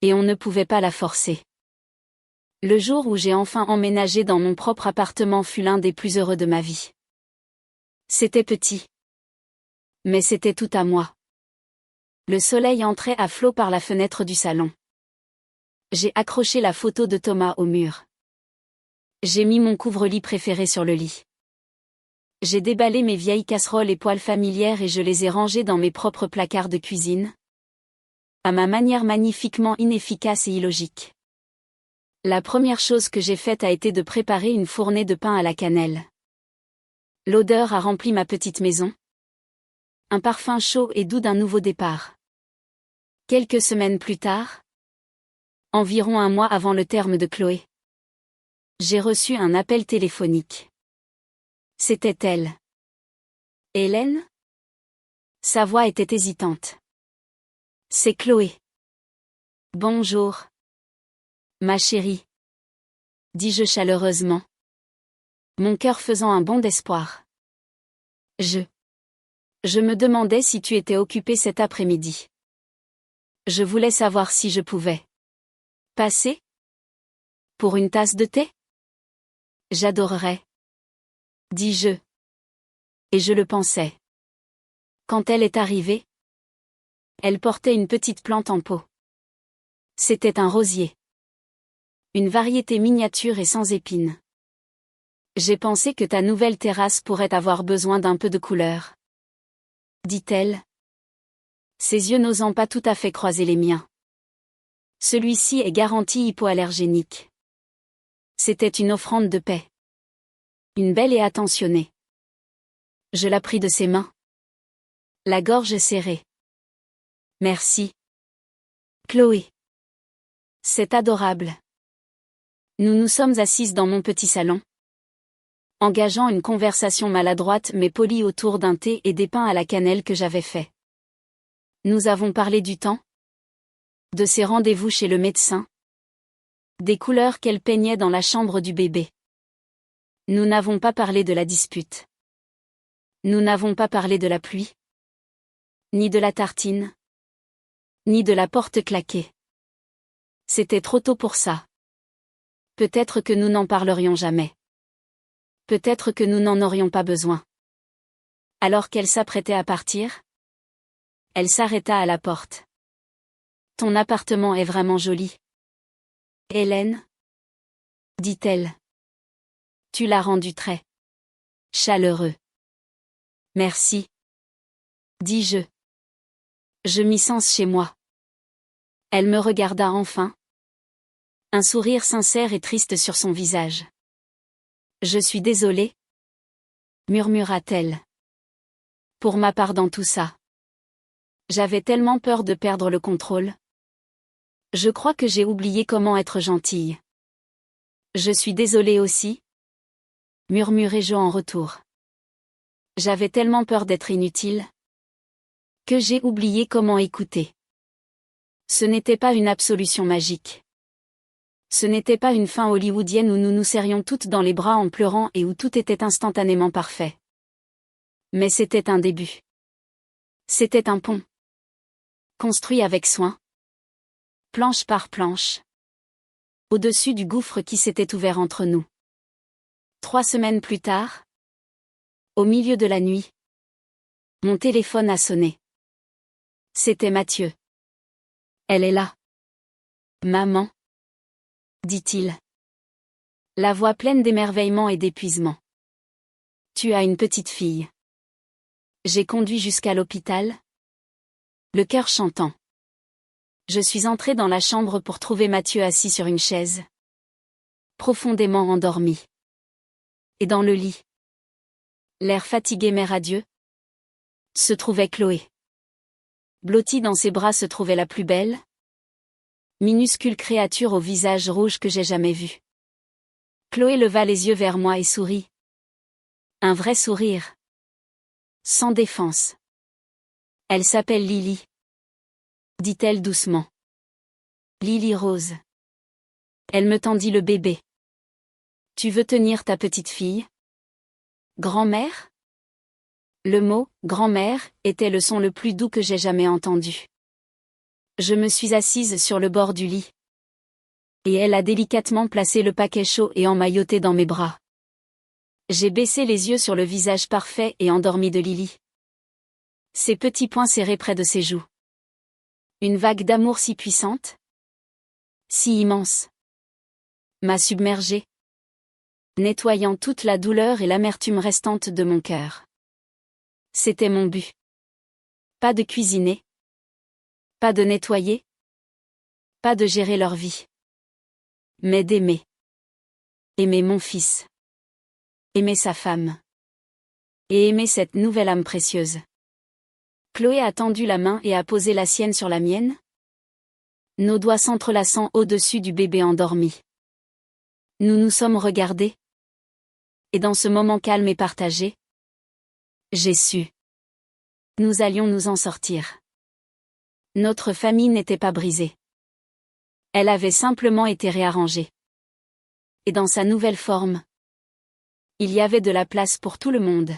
Et on ne pouvait pas la forcer. Le jour où j'ai enfin emménagé dans mon propre appartement fut l'un des plus heureux de ma vie. C'était petit. Mais c'était tout à moi. Le soleil entrait à flots par la fenêtre du salon. J'ai accroché la photo de Thomas au mur. J'ai mis mon couvre-lit préféré sur le lit. J'ai déballé mes vieilles casseroles et poêles familières et je les ai rangées dans mes propres placards de cuisine. À ma manière magnifiquement inefficace et illogique. La première chose que j'ai faite a été de préparer une fournée de pain à la cannelle. L'odeur a rempli ma petite maison. Un parfum chaud et doux d'un nouveau départ. Quelques semaines plus tard, environ un mois avant le terme de Chloé, j'ai reçu un appel téléphonique. C'était elle. Hélène? Sa voix était hésitante. C'est Chloé. Bonjour. Ma chérie. Dis-je chaleureusement. Mon cœur faisant un bond d'espoir. Je me demandais si tu étais occupée cet après-midi. Je voulais savoir si je pouvais passer pour une tasse de thé. J'adorerais, dis-je. Et je le pensais. Quand elle est arrivée, elle portait une petite plante en pot. C'était un rosier. Une variété miniature et sans épines. J'ai pensé que ta nouvelle terrasse pourrait avoir besoin d'un peu de couleur, dit-elle, ses yeux n'osant pas tout à fait croiser les miens. Celui-ci est garanti hypoallergénique. C'était une offrande de paix. Une belle et attentionnée. Je la pris de ses mains. La gorge serrée. Merci. Chloé. C'est adorable. Nous nous sommes assises dans mon petit salon, engageant une conversation maladroite mais polie autour d'un thé et des pains à la cannelle que j'avais fait. Nous avons parlé du temps, de ses rendez-vous chez le médecin, des couleurs qu'elle peignait dans la chambre du bébé. Nous n'avons pas parlé de la dispute. Nous n'avons pas parlé de la pluie, ni de la tartine, ni de la porte claquée. C'était trop tôt pour ça. Peut-être que nous n'en parlerions jamais. Peut-être que nous n'en aurions pas besoin. Alors qu'elle s'apprêtait à partir, elle s'arrêta à la porte. Ton appartement est vraiment joli. Hélène? Dit-elle. Tu l'as rendu très chaleureux. Merci. Dis-je. Je m'y sens chez moi. Elle me regarda enfin. Un sourire sincère et triste sur son visage. Je suis désolée, murmura-t-elle. Pour ma part dans tout ça. J'avais tellement peur de perdre le contrôle. Je crois que j'ai oublié comment être gentille. Je suis désolée aussi, murmurai-je en retour. J'avais tellement peur d'être inutile que j'ai oublié comment écouter. Ce n'était pas une absolution magique. Ce n'était pas une fin hollywoodienne où nous nous serrions toutes dans les bras en pleurant et où tout était instantanément parfait. Mais c'était un début. C'était un pont. Construit avec soin. Planche par planche. Au-dessus du gouffre qui s'était ouvert entre nous. 3 semaines plus tard, au milieu de la nuit, mon téléphone a sonné. C'était Mathieu. Elle est là. Maman, dit-il. La voix pleine d'émerveillement et d'épuisement. Tu as une petite fille. J'ai conduit jusqu'à l'hôpital, le cœur chantant. Je suis entrée dans la chambre pour trouver Mathieu assis sur une chaise, profondément endormi. Et dans le lit, l'air fatigué mais radieux, se trouvait Chloé. Blottie dans ses bras se trouvait la plus belle, minuscule créature au visage rouge que j'ai jamais vu. Chloé leva les yeux vers moi et sourit. Un vrai sourire. Sans défense. Elle s'appelle Lily, dit-elle doucement. Lily Rose. Elle me tendit le bébé. Tu veux tenir ta petite fille? Grand-mère? Le mot « grand-mère » était le son le plus doux que j'ai jamais entendu. Je me suis assise sur le bord du lit. Et elle a délicatement placé le paquet chaud et emmailloté dans mes bras. J'ai baissé les yeux sur le visage parfait et endormi de Lily. Ses petits poings serrés près de ses joues. Une vague d'amour si puissante, si immense, m'a submergée, nettoyant toute la douleur et l'amertume restante de mon cœur. C'était mon but. Pas de cuisiner. Pas de nettoyer. Pas de gérer leur vie. Mais d'aimer. Aimer mon fils. Aimer sa femme. Et aimer cette nouvelle âme précieuse. Chloé a tendu la main et a posé la sienne sur la mienne. Nos doigts s'entrelaçant au-dessus du bébé endormi. Nous nous sommes regardés. Et dans ce moment calme et partagé, j'ai su. Nous allions nous en sortir. Notre famille n'était pas brisée. Elle avait simplement été réarrangée. Et dans sa nouvelle forme, il y avait de la place pour tout le monde.